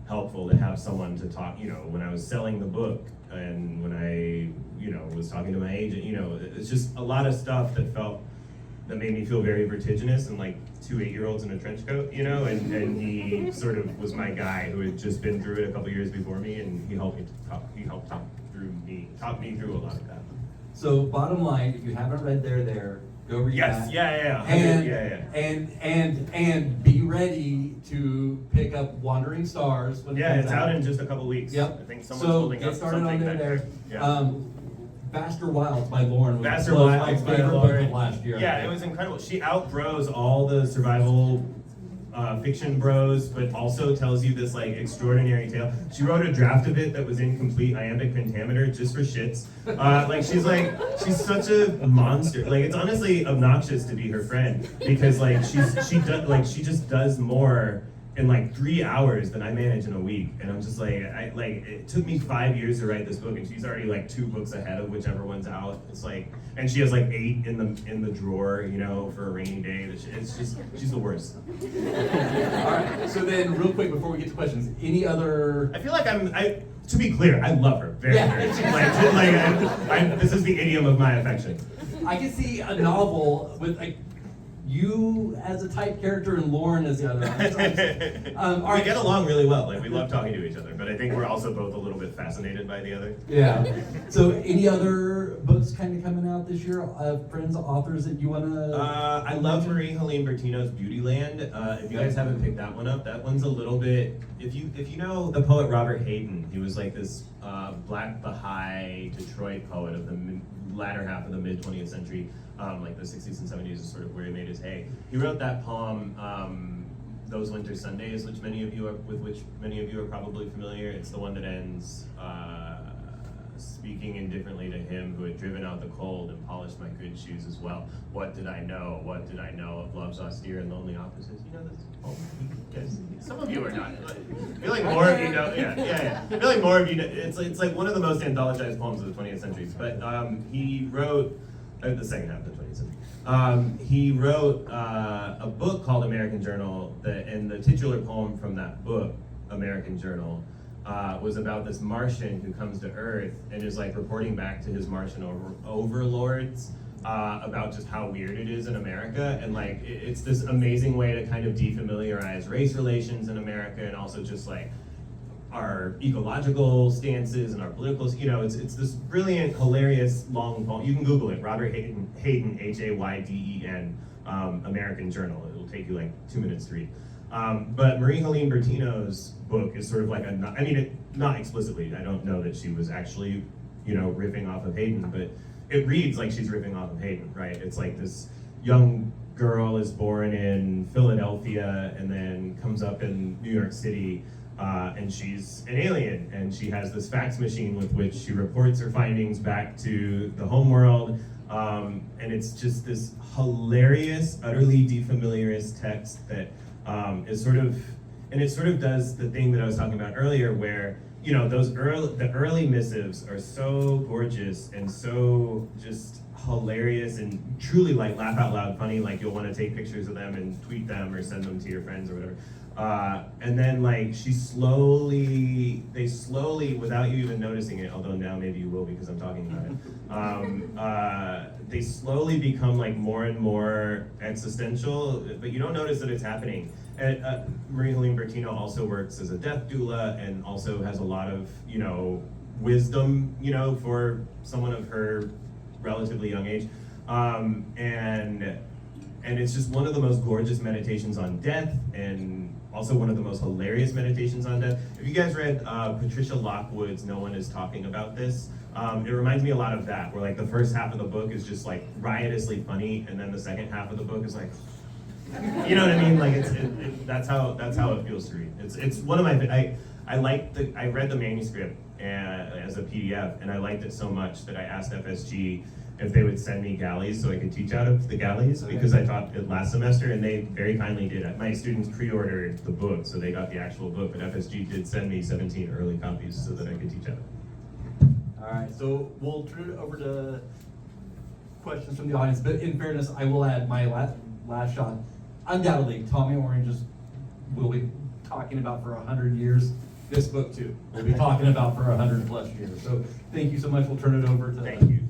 helpful to have someone to talk, you know, when I was selling the book and when I, you know, was talking to my agent, you know, it's just a lot of stuff that made me feel very vertiginous and like 2 8-year-olds in a trench coat, you know, and he sort of was my guy who had just been through it a couple years before me, and he helped talk me through a lot of that. So bottom line, if you haven't read There, go read that. Yeah. And be ready to pick up Wandering Stars when it comes it's out in just a couple weeks. Yep. I think someone's holding up started something on there. Yeah. Vaster Wilds by Lauren was Vaster my Wilds by favorite book Lauren. of last year. Yeah, it was incredible. She outgrows all the survival fiction bros, but also tells you this like extraordinary tale. She wrote a draft of it that was in complete iambic pentameter just for shits. She's such a monster. Like it's honestly obnoxious to be her friend because like she just does more in like 3 hours than I manage in a week. And I'm just like, it took me 5 years to write this book and she's already like 2 books ahead of whichever one's out. It's like, and she has like 8 in the drawer, you know, for a rainy day. It's just, she's the worst. All right, so then real quick before we get to questions, any other... I feel like to be clear, I love her very, very much. This is the idiom of my affection. I can see a novel with like you as a type character and Lauren as the other. All We right. get along really well. Like we love talking to each other, but I think we're also both a little bit fascinated by the other. Yeah. So any other books kind of coming out this year? Friends, authors that you want to... I love Marie-Helene Bertino's Beautyland. If you guys haven't picked that one up, that one's a little bit... If you know the poet Robert Hayden, he was like this Black Baha'i Detroit poet of the latter half of the mid-20th century. Like the 60s and 70s is sort of where he made his hay. He wrote that poem, Those Winter Sundays, with which many of you are probably familiar. It's the one that ends, speaking indifferently to him who had driven out the cold and polished my good shoes as well. What did I know? What did I know of love's austere and lonely offices? You know this poem? Yes. Some of you are not. I feel like more of you know. Yeah. I feel like more of you know. It's like one of the most anthologized poems of the 20th century. But he wrote. The second half of the 20th century. He wrote a book called American Journal, and the titular poem from that book, American Journal, was about this Martian who comes to Earth and is like reporting back to his Martian overlords about just how weird it is in America, and like it's this amazing way to kind of defamiliarize race relations in America, and also just like our ecological stances and our political, you know, it's this brilliant, hilarious, long poem. You can Google it, Robert Hayden, Hayden, American Journal. It'll take you like 2 minutes to read. But Marie-Helene Bertino's book is sort of like not explicitly, I don't know that she was actually, you know, riffing off of Hayden, but it reads like she's riffing off of Hayden, right? It's like this young girl is born in Philadelphia and then comes up in New York City, and she's an alien, and she has this fax machine with which she reports her findings back to the home world, and it's just this hilarious, utterly defamiliarist text that is sort of, and it sort of does the thing that I was talking about earlier, where, you know, the early missives are so gorgeous and so just hilarious and truly like laugh out loud funny, like you'll want to take pictures of them and tweet them or send them to your friends or whatever. And then like they slowly, without you even noticing it, although now maybe you will because I'm talking about it, they slowly become like more and more existential, but you don't notice that it's happening. And Marie-Helene Bertino also works as a death doula and also has a lot of, you know, wisdom, you know, for someone of her relatively young age. And it's just one of the most gorgeous meditations on death, and also one of the most hilarious meditations on death. If you guys read Patricia Lockwood's No One Is Talking About This, it reminds me a lot of that, where like the first half of the book is just like riotously funny, and then the second half of the book is like, you know what I mean? Like that's how it feels to read. It's one of my, I read the manuscript as a PDF, and I liked it so much that I asked FSG if they would send me galleys so I could teach out of the galleys, because I taught it last semester, and they very kindly did. My students pre-ordered the book, so they got the actual book, but FSG did send me 17 early copies so that I could teach out. All right, so we'll turn it over to questions from the audience, but in fairness, I will add my last shot. Undoubtedly, Tommy Orange will be talking about for 100 years. This book too, we'll be talking about for 100+ years. So thank you so much. We'll turn it over to. Thank you.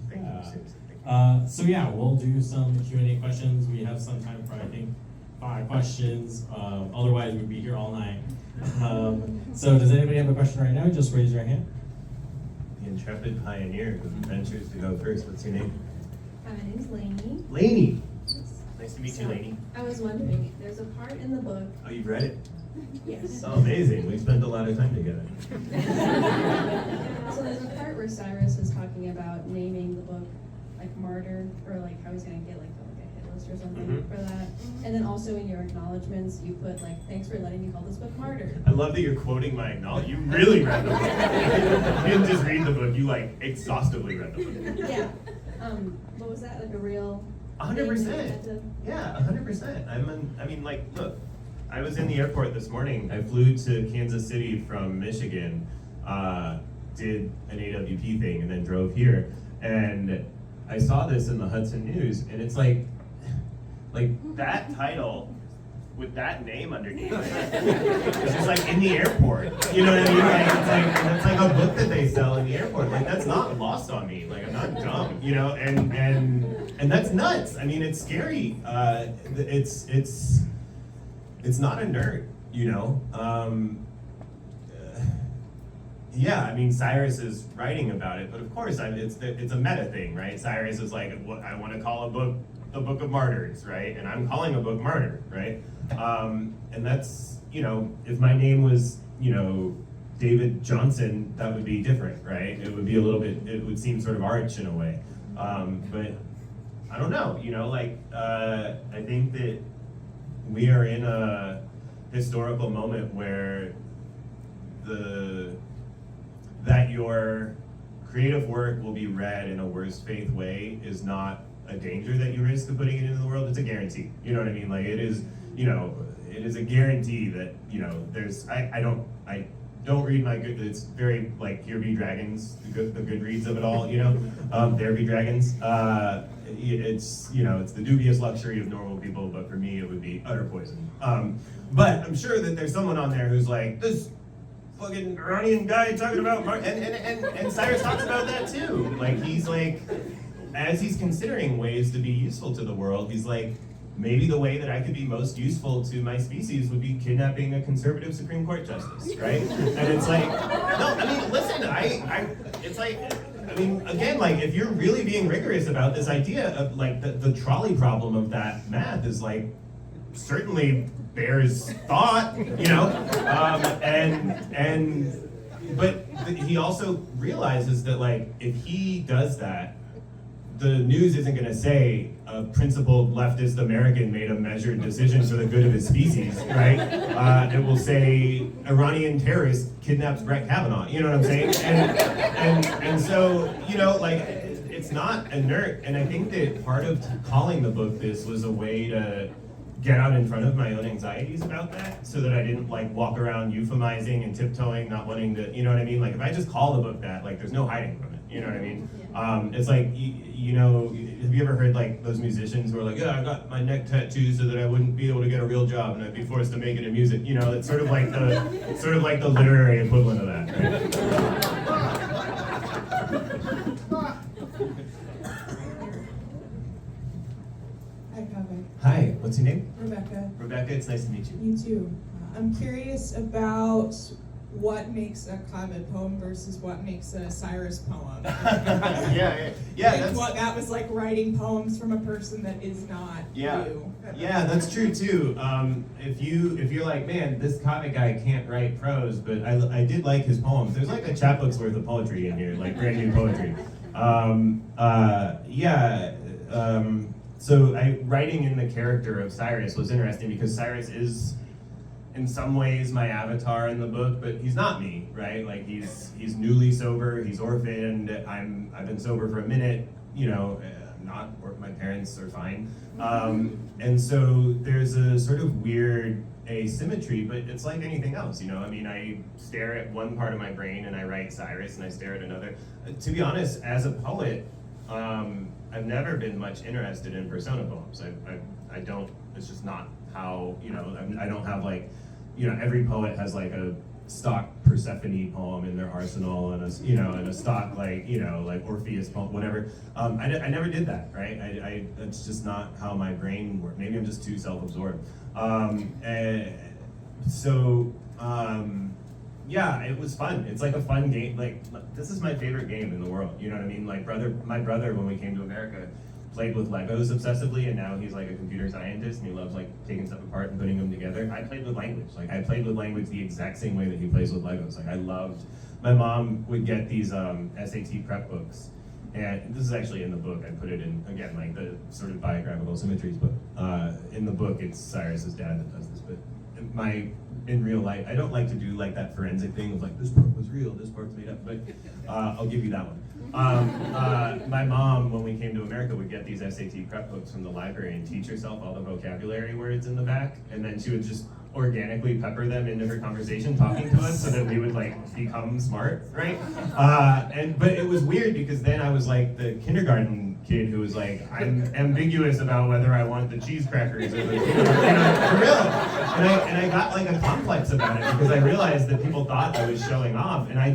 So yeah, we'll do some Q&A questions. We have some time for, I think, 5 questions. Otherwise, we'd be here all night. So does anybody have a question right now? Just raise your hand. The intrepid pioneer who ventures to go first. What's your name? My name's Lainey. Lainey. Nice to meet you, Lainey. I was wondering, there's a part in the book. Oh, you've read it? Yes. Oh, amazing. We spent a lot of time together. So there's a part where Cyrus is talking about naming the book like Martyr, or like how he's gonna get like a post or something Mhm. for that. And then also in your acknowledgments, you put like, thanks for letting me call this book Martyr. I love that you're quoting my knowledge. You really read the book. You didn't just read the book, you like exhaustively read the book. Yeah. What was that, like a real? 100%. Yeah, 100%. I mean, like, look, I was in the airport this morning. I flew to Kansas City from Michigan, did an AWP thing, and then drove here. And I saw this in the Hudson News, and it's like that title with that name underneath it. It's just like in the airport. You know what I mean? Like it's like a book that they sell in the airport. Like that's not lost on me. Like I'm not dumb, you know, and that's nuts. I mean, it's scary. It's not a nerd, you know. Yeah, I mean, Cyrus is writing about it, but of course, it's a meta thing, right? Cyrus is like, what I want to call a book, the Book of Martyrs, right? And I'm calling a book Martyr, right? And that's, you know, if my name was, you know, David Johnson, that would be different, right? It would be a little bit, it would seem sort of arch in a way. But I don't know, you know, like, I think that we are in a historical moment where that your creative work will be read in a worse faith way is not a danger that you risk of putting it into the world. It's a guarantee. You know what I mean? Like it is, you know, it is a guarantee that, you know, there's, I don't read my good, it's very like Here Be Dragons, the Goodreads of it all, you know, There Be Dragons. It's, you know, it's the dubious luxury of normal people, but for me it would be utter poison. But I'm sure that there's someone on there who's like, this fucking Iranian guy talking about and Cyrus talks about that too. Like he's like, as he's considering ways to be useful to the world, he's like, maybe the way that I could be most useful to my species would be kidnapping a conservative Supreme Court justice, right? And it's like, no, I mean, listen, it's like, I mean, again, like if you're really being rigorous about this idea of like the trolley problem of that math is like, certainly bears thought, you know, but he also realizes that like if he does that, the news isn't going to say a principled leftist American made a measured decision for the good of his species, right? It will say Iranian terrorist kidnaps Brett Kavanaugh. You know what I'm saying? And so, you know, like it's not inert. And I think that part of calling the book this was a way to get out in front of my own anxieties about that, so that I didn't like walk around euphemizing and tiptoeing, not wanting to, you know what I mean? Like if I just call the book that, like there's no hiding from it, you know what I mean? It's like, you know, have you ever heard like those musicians who are like, yeah, I got my neck tattooed so that I wouldn't be able to get a real job and I'd be forced to make it in music, you know? It's sort of like the literary equivalent of that, right? Hi, Kaveh. Hi, what's your name? Rebecca. Rebecca, it's nice to meet you. You too. I'm curious about what makes a Kaveh poem versus what makes a Cyrus poem. yeah. Like what that was like writing poems from a person that is not you. Yeah, that's true too. If you're like, man, this comic guy can't write prose, but I did like his poems. There's like a chapbook's worth of poetry in here, like brand new poetry. So writing in the character of Cyrus was interesting because Cyrus is in some ways my avatar in the book, but he's not me, right? Like he's newly sober, he's orphaned, I've been sober for a minute, you know, not, or my parents are fine. And so there's a sort of weird asymmetry, but it's like anything else, you know? I mean, I stare at one part of my brain and I write Cyrus and I stare at another. To be honest, as a poet, I've never been much interested in persona poems. I don't, it's just not how, you know, I don't have like, you know, every poet has like a stock Persephone poem in their arsenal and a, you know, and a stock like, you know, like Orpheus poem, whatever. I never did that, right? That's just not how my brain works. Maybe I'm just too self-absorbed. Yeah, it was fun. It's like a fun game. Like, this is my favorite game in the world. You know what I mean? Like, my brother, when we came to America, played with Legos obsessively, and now he's like a computer scientist, and he loves like taking stuff apart and putting them together. I played with language. Like, I played with language the exact same way that he plays with Legos. Like, I loved. My mom would get these SAT prep books, And this is actually in the book. I put it in, again, like the sort of biographical symmetries, but in the book, it's Cyrus's dad that does this. But in real life, I don't like to do like that forensic thing of like, this part was real, this part's made up, but I'll give you that one. My mom, when we came to America, would get these SAT prep books from the library and teach herself all the vocabulary words in the back, and then she would just organically pepper them into her conversation, talking to us, so that we would like become smart, right? But it was weird because then I was like the kindergarten kid who was like, I'm ambiguous about whether I want the cheese crackers or the, for real. And I got like a complex about it because I realized that people thought I was showing off, and I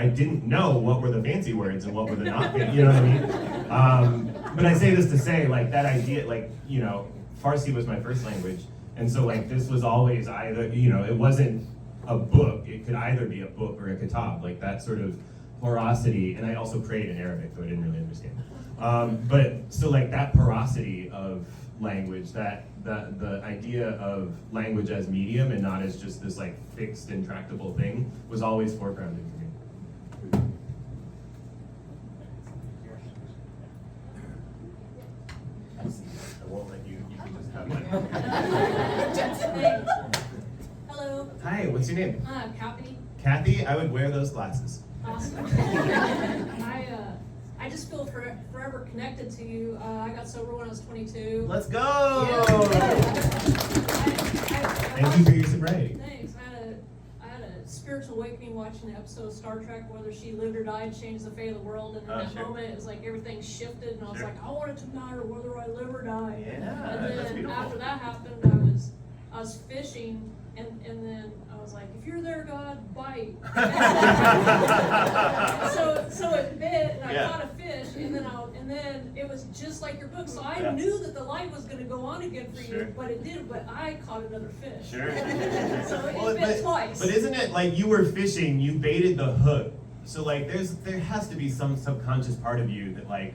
didn't know what were the fancy words and what were the not, you know what I mean? But I say this to say, like, that idea, like, you know, Farsi was my first language. And so like this was always either, you know, it wasn't a book. It could either be a book or a kitab, like that sort of porosity. And I also prayed in Arabic, though I didn't really understand. But so like that porosity of language, that the idea of language as medium and not as just this like fixed, intractable thing was always foregrounded for me. I won't let you can just have mine. Hello. Hi, what's your name? Kathy. Kathy, I would wear those glasses. Awesome. I just feel forever connected to you. I got sober when I was 22. Let's go! Yeah. Thank you for your sobriety. Thanks. I had a spiritual awakening watching the episode of Star Trek, whether she lived or died, changed the fate of the world, and in that Sure. moment, it was like everything shifted, and I was Sure. like, I want it to matter whether I live or die. Yeah, And that's then beautiful. after that happened, I was fishing, and then I was like, if you're there, God, bite. so it bit, and I Yeah. caught a fish, and then it was just like your book. So I Yeah. knew that the light was going to go on again for Sure. you, but it didn't. But I caught another fish. Sure. So it Well, bit twice. But isn't it like you were fishing, you baited the hook, so like there has to be some subconscious part of you that like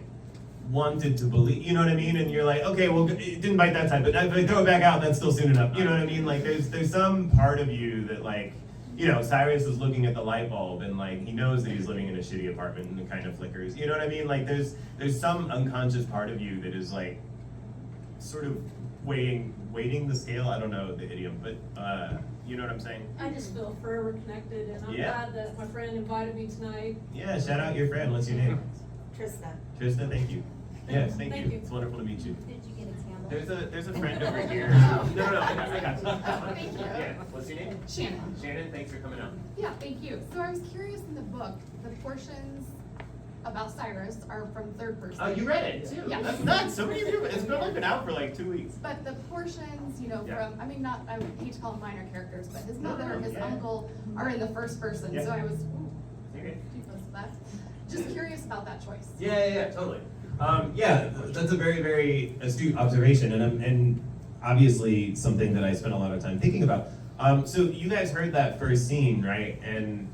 wanted to believe, you know what I mean? And you're like, okay, well, it didn't bite that time, but if I throw it back out, that's still soon enough. You know what I mean? Like there's some part of you that like, you know, Cyrus is looking at the light bulb and like he knows that he's living in a shitty apartment and it kind of flickers. You know what I mean? Like there's some unconscious part of you that is like sort of weighting the scale. I don't know the idiom, but you know what I'm saying? I just feel forever connected, and I'm Yeah. glad that my friend invited me tonight. Yeah, shout out your friend. What's your name? Trista. Trista, thank you. Yes, thank Thank you. you. It's wonderful to meet you. Did you get a candle? There's a friend over here. No, I got you. Thank you. Yeah, what's your name? Shannon. Shannon, thanks for coming out. Yeah, thank you. So I was curious in the book, the portions about Cyrus are from third person. Oh, you read it too? Yeah. That's nuts. So many of you, it's only been out for like 2 weeks. But the portions, you know, Yeah. from, I mean, not, I would hate to call them minor characters, but his No, mother, his yeah. uncle are in the first person. Yeah. So I was, ooh, Okay. too close to that. Just curious about that choice. Yeah, totally. Yeah, that's a very, very astute observation, and obviously something that I spent a lot of time thinking about. So you guys heard that first scene, right? And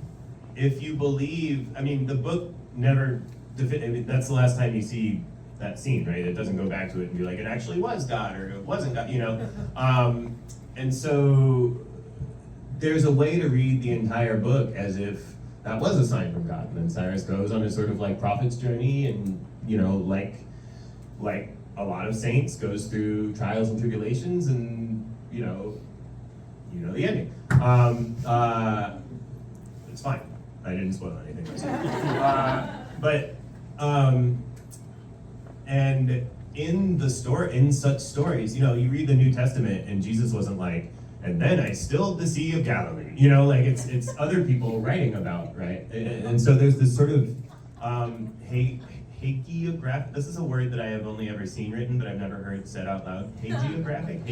if you believe, I mean, the book never, I mean, that's the last time you see that scene, right? It doesn't go back to it and be like, it actually was God, or it wasn't God, you know? And so there's a way to read the entire book as if that was a sign from God. And then Cyrus goes on his sort of like prophet's journey, and you know, like a lot of saints, goes through trials and tribulations, and you know the ending. It's fine. I didn't spoil anything. And in such stories, you know, you read the New Testament, and Jesus wasn't like, and then I stilled the Sea of Galilee. You know, like it's other people writing about, right? And so there's this sort of hagiographic. This is a word that I have only ever seen written, but I've never heard said out loud. Hagiographic.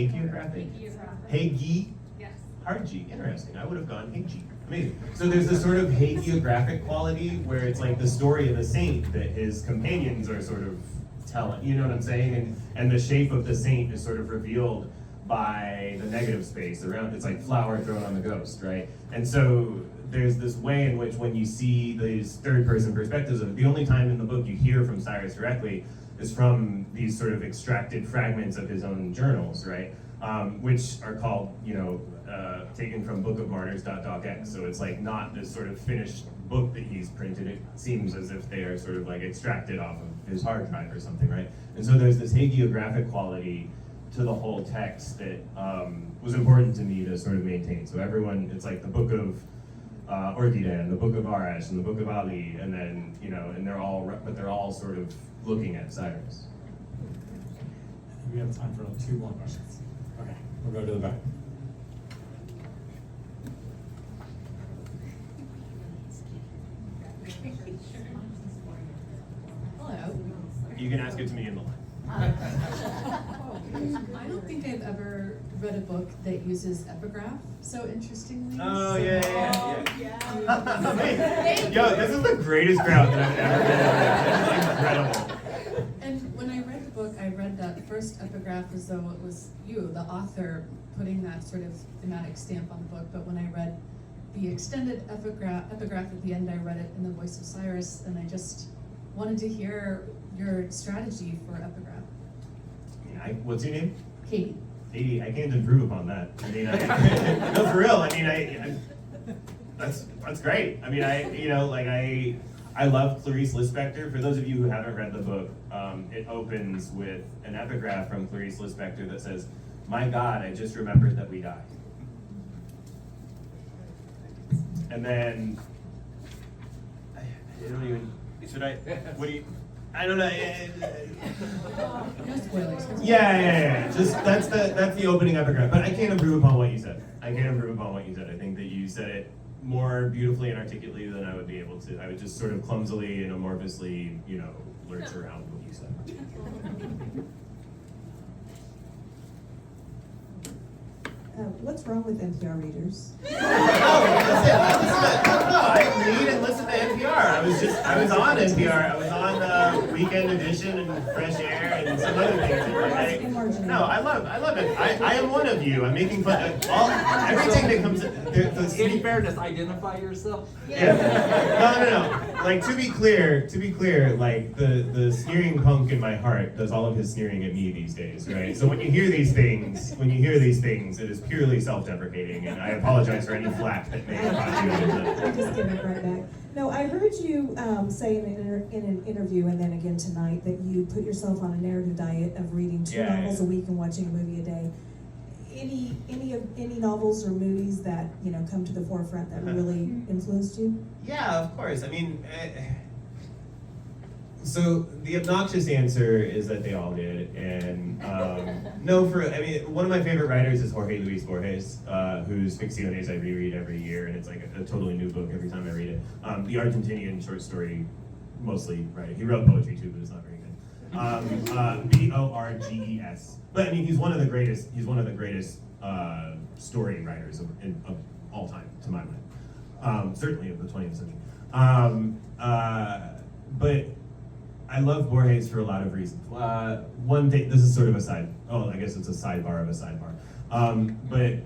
Hagi. Yes. Harji. Interesting. I would have gone Hagi. Amazing. So there's this sort of hagiographic quality where it's like the story of a saint that his companions are sort of telling. You know what I'm saying? And the shape of the saint is sort of revealed by the negative space around. It's like flour thrown on the ghost, right? And so there's this way in which when you see these third person perspectives of it, the only time in the book you hear from Cyrus directly is from these sort of extracted fragments of his own journals, right? Which are called, taken from bookofmartyrs.docx. So it's like not this sort of finished book that he's printed. It seems as if they are sort of like extracted off of his hard drive or something, right? And so there's this hagiographic quality to the whole text that was important to me to sort of maintain. So everyone, it's like the book of Orchidea and the book of Arash and the book of Ali, and then, and they're all sort of looking at Cyrus. We have time for 2 more questions. Okay, we'll go to the back. Hello. You can ask it to me in the line. I don't think I've ever read a book that uses epigraph so interestingly. Oh, So- yeah. Yo, this is the greatest crowd that I've ever been in. This is incredible. And when I read the book, I read that first epigraph as though it was you, the author, putting that sort of thematic stamp on the book. But when I read the extended epigraph at the end, I read it in the voice of Cyrus, and I just wanted to hear your strategy for epigraph. What's your name? Katie. Katie, I can't improve upon that. I mean, no, for real. I mean, that's great. I mean, I love Clarice Lispector. For those of you who haven't read the book, it opens with an epigraph from Clarice Lispector that says, "My God, I just remembered that we died." And then, I don't even, should I, what do you, I don't know. No spoilers. Yeah. Just that's the opening epigraph. But I can't improve upon what you said. I think that you said it more beautifully and articulately than I would be able to. I would just sort of clumsily and amorphously, lurch around what you said. What's wrong with NPR readers? No, I read and listen to NPR. I was on NPR. I was on Weekend Edition and Fresh Air and some other things. I love it. I am one of you. I'm making fun of everything that comes. In fairness, identify yourself. Yeah. No. Like to be clear, like the sneering punk in my heart does all of his sneering at me these days, right? So when you hear these things, it is purely self-deprecating, and I apologize for any flack that may have brought you into I'm just giving it right back. No, I heard you say in an interview and then again tonight that you put yourself on a narrative diet of reading 2 novels a week and watching a movie a day. Any novels or movies that come to the forefront that really influenced you? Yeah, of course. I mean, so the obnoxious answer is that they all did, and one of my favorite writers is Jorge Luis Borges, whose Ficciones I reread every year, and it's like a totally new book every time I read it. The Argentinian short story, mostly writer. He wrote poetry too, but it's not very good. Borges. But I mean, he's one of the greatest. He's one of the greatest story writers of all time, to my mind. Certainly of the 20th century. But I love Borges for a lot of reasons. One thing, this is sort of I guess it's a sidebar of a sidebar. But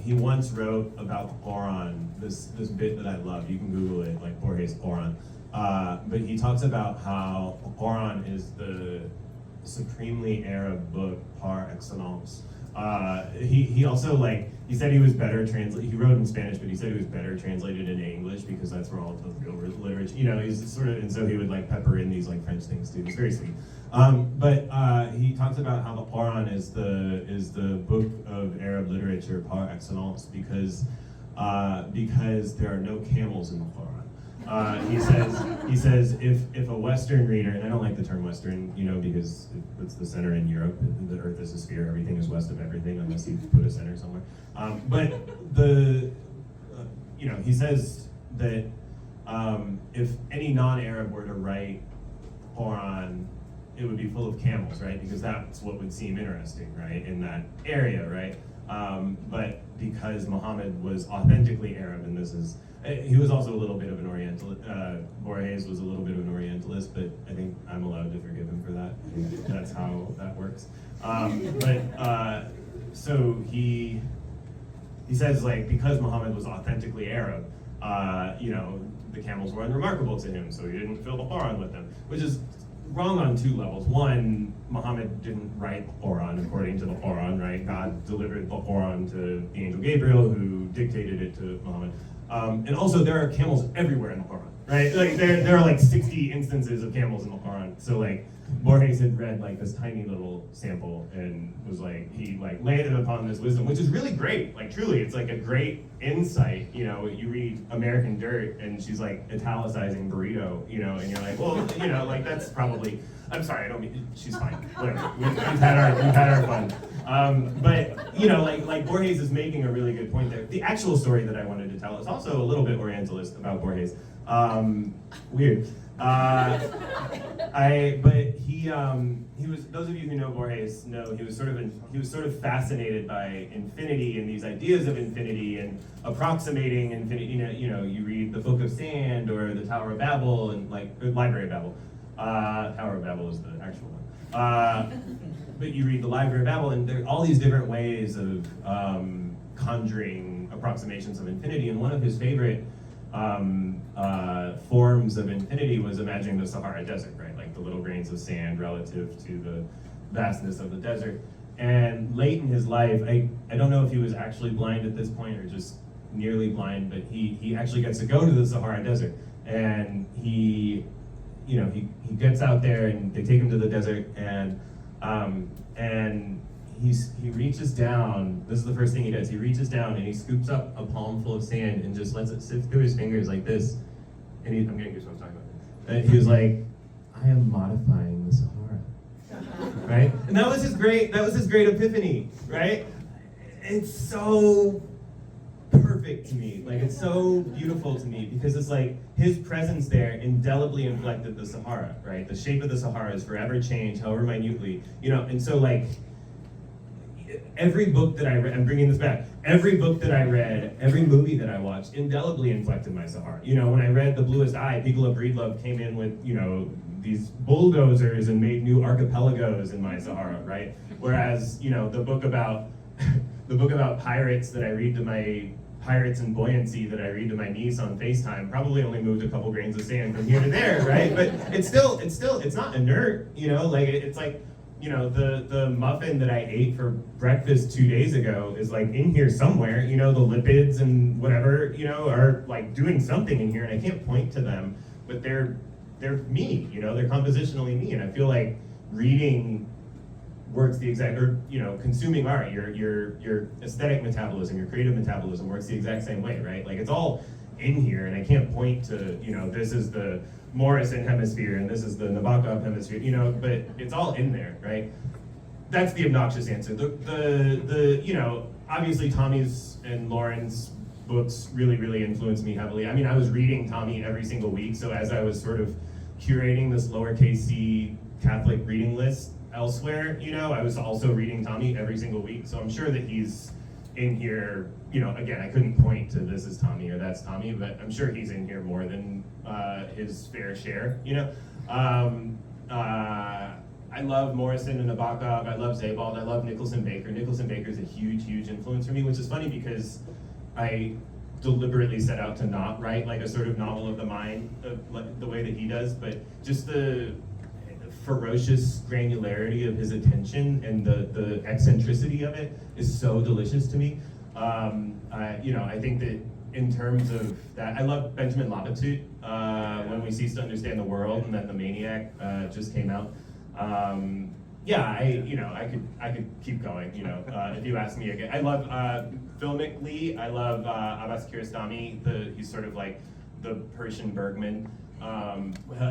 he once wrote about the Quran, this bit that I love. You can Google it, like Borges Quran. But he talks about how the Quran is the supremely Arab book par excellence. He also he said he was better translated. He wrote in Spanish, but he said he was better translated into English because that's where all the real literature. He's sort of, and so he would pepper in these French things too. It's very sweet. But he talks about how the Quran is the book of Arab literature par excellence because there are no camels in the Quran. He says if a Western reader, and I don't like the term Western, because it's the center in Europe. The Earth is a sphere. Everything is west of everything, unless you put a center somewhere. But he says that if any non-Arab were to write Quran, it would be full of camels, right? Because that's what would seem interesting, right, in that area, right? But because Muhammad was authentically Arab, and he was also a little bit of an Orientalist. Borges was a little bit of an Orientalist, but I think I'm allowed to forgive him for that. I think that's how that works. So he says because Muhammad was authentically Arab, the camels were unremarkable to him, so he didn't fill the Quran with them, which is wrong on two levels. One, Muhammad didn't write the Quran according to the Quran, right? God delivered the Quran to the angel Gabriel, who dictated it to Muhammad. And also, there are camels everywhere in the Quran, right? Like there are like 60 instances of camels in the Quran. So like Borges had read like this tiny little sample and was like, he like landed upon this wisdom, which is really great. Like truly, it's like a great insight. You know, you read American Dirt and she's like italicizing burrito, you know, and you're like, well, you know, like that's probably, I'm sorry, I don't mean, she's fine. Whatever. We've had our fun. But you know, like Borges is making a really good point there. The actual story that I wanted to tell is also a little bit Orientalist about Borges. Weird. But he was, those of you who know Borges know he was sort of fascinated by infinity and these ideas of infinity and approximating infinity. You know, you read the Book of Sand or the Tower of Babel and Library of Babel. Tower of Babel is the actual one. But you read the Library of Babel, and there are all these different ways of conjuring approximations of infinity. And one of his favorite forms of infinity was imagining the Sahara Desert, right? Like the little grains of sand relative to the vastness of the desert. And late in his life, I don't know if he was actually blind at this point or just nearly blind, but he actually gets to go to the Sahara Desert. And he gets out there and they take him to the desert and he reaches down. This is the first thing he does. He reaches down and he scoops up a palm full of sand and just lets it sift through his fingers like this. And I'm getting goosebumps talking about it. He was like, I am modifying the Sahara, right? And that was his great epiphany, right? It's so perfect to me. Like, it's so beautiful to me because it's like his presence there indelibly inflected the Sahara, right? The shape of the Sahara is forever changed, however minutely, you know. And so like every book that I read, I'm bringing this back, every book that I read, every movie that I watched indelibly inflected my Sahara. You know, when I read The Bluest Eye, Pigula Breedlove came in with, you know, these bulldozers and made new archipelagos in my Sahara, right? Whereas, you know, the book about pirates that I read to my pirates and buoyancy that I read to my niece on FaceTime probably only moved a couple grains of sand from here to there, right? But it's not inert, you know, like it's like, you know, the muffin that I ate for breakfast 2 days ago is like in here somewhere, you know, the lipids and whatever, you know, are like doing something in here and I can't point to them, but they're me, you know, they're compositionally me. And I feel like reading works the exact, or, you know, consuming art, your aesthetic metabolism, your creative metabolism works the exact same way, right? Like it's all in here and I can't point to, you know, this is the Morrison hemisphere and this is the Nabokov hemisphere, you know, but it's all in there, right? That's the obnoxious answer. The you know, obviously Tommy's and Lauren's books really influenced me heavily. I mean, I was reading Tommy every single week, so as I was sort of curating this lowercase c Catholic reading list elsewhere, you know, I was also reading Tommy every single week, so I'm sure that he's in here, you know, again, I couldn't point to this is Tommy or that's Tommy, but I'm sure he's in here more than his fair share, you know. I love Morrison and Nabokov, I love Sebald, I love Nicholson Baker. Nicholson Baker is a huge influence for me, which is funny because I deliberately set out to not write like a sort of novel of the mind like the way that he does, but just the ferocious granularity of his attention and the eccentricity of it is so delicious to me. You know, I think that in terms of that, I love Benjamin Labatut, When We Cease to Understand the World, and then The Maniac just came out. Yeah, I could keep going, you know, if you ask me again. I love filmically, I love Abbas Kiarostami. He's sort of like the Persian Bergman.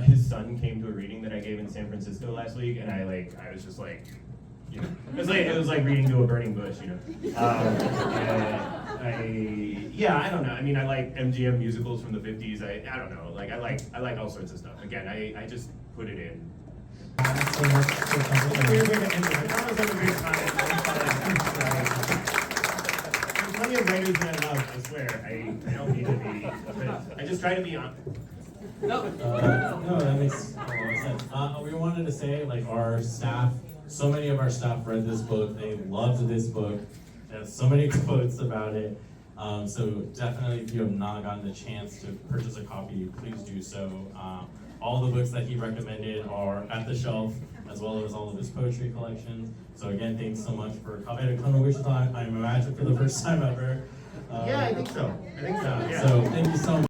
His son came to a reading that I gave in San Francisco last week, and I was just like, you know, it was like reading to a burning bush, you know. I don't know. I mean, I like MGM musicals from the 50s. I don't know. Like I like all sorts of stuff. Again, I just put it in. Thanks so much for coming. We're going to end it. I thought it was a great time. There's plenty of writers that I love, I swear. I don't need to be, but I just try to be honest. No, that makes a lot of sense. We wanted to say, like, our staff, so many of our staff read this book. They loved this book. There's so many quotes about it. So definitely, if you have not gotten the chance to purchase a copy, please do so. all the books that he recommended are at the shelf, as well as all of his poetry collection. So again, thanks so much for Kaveh to come to Wichita. I imagine for the first time ever. Yeah, I think so. I think so. Yeah, Yeah. so thank you so much.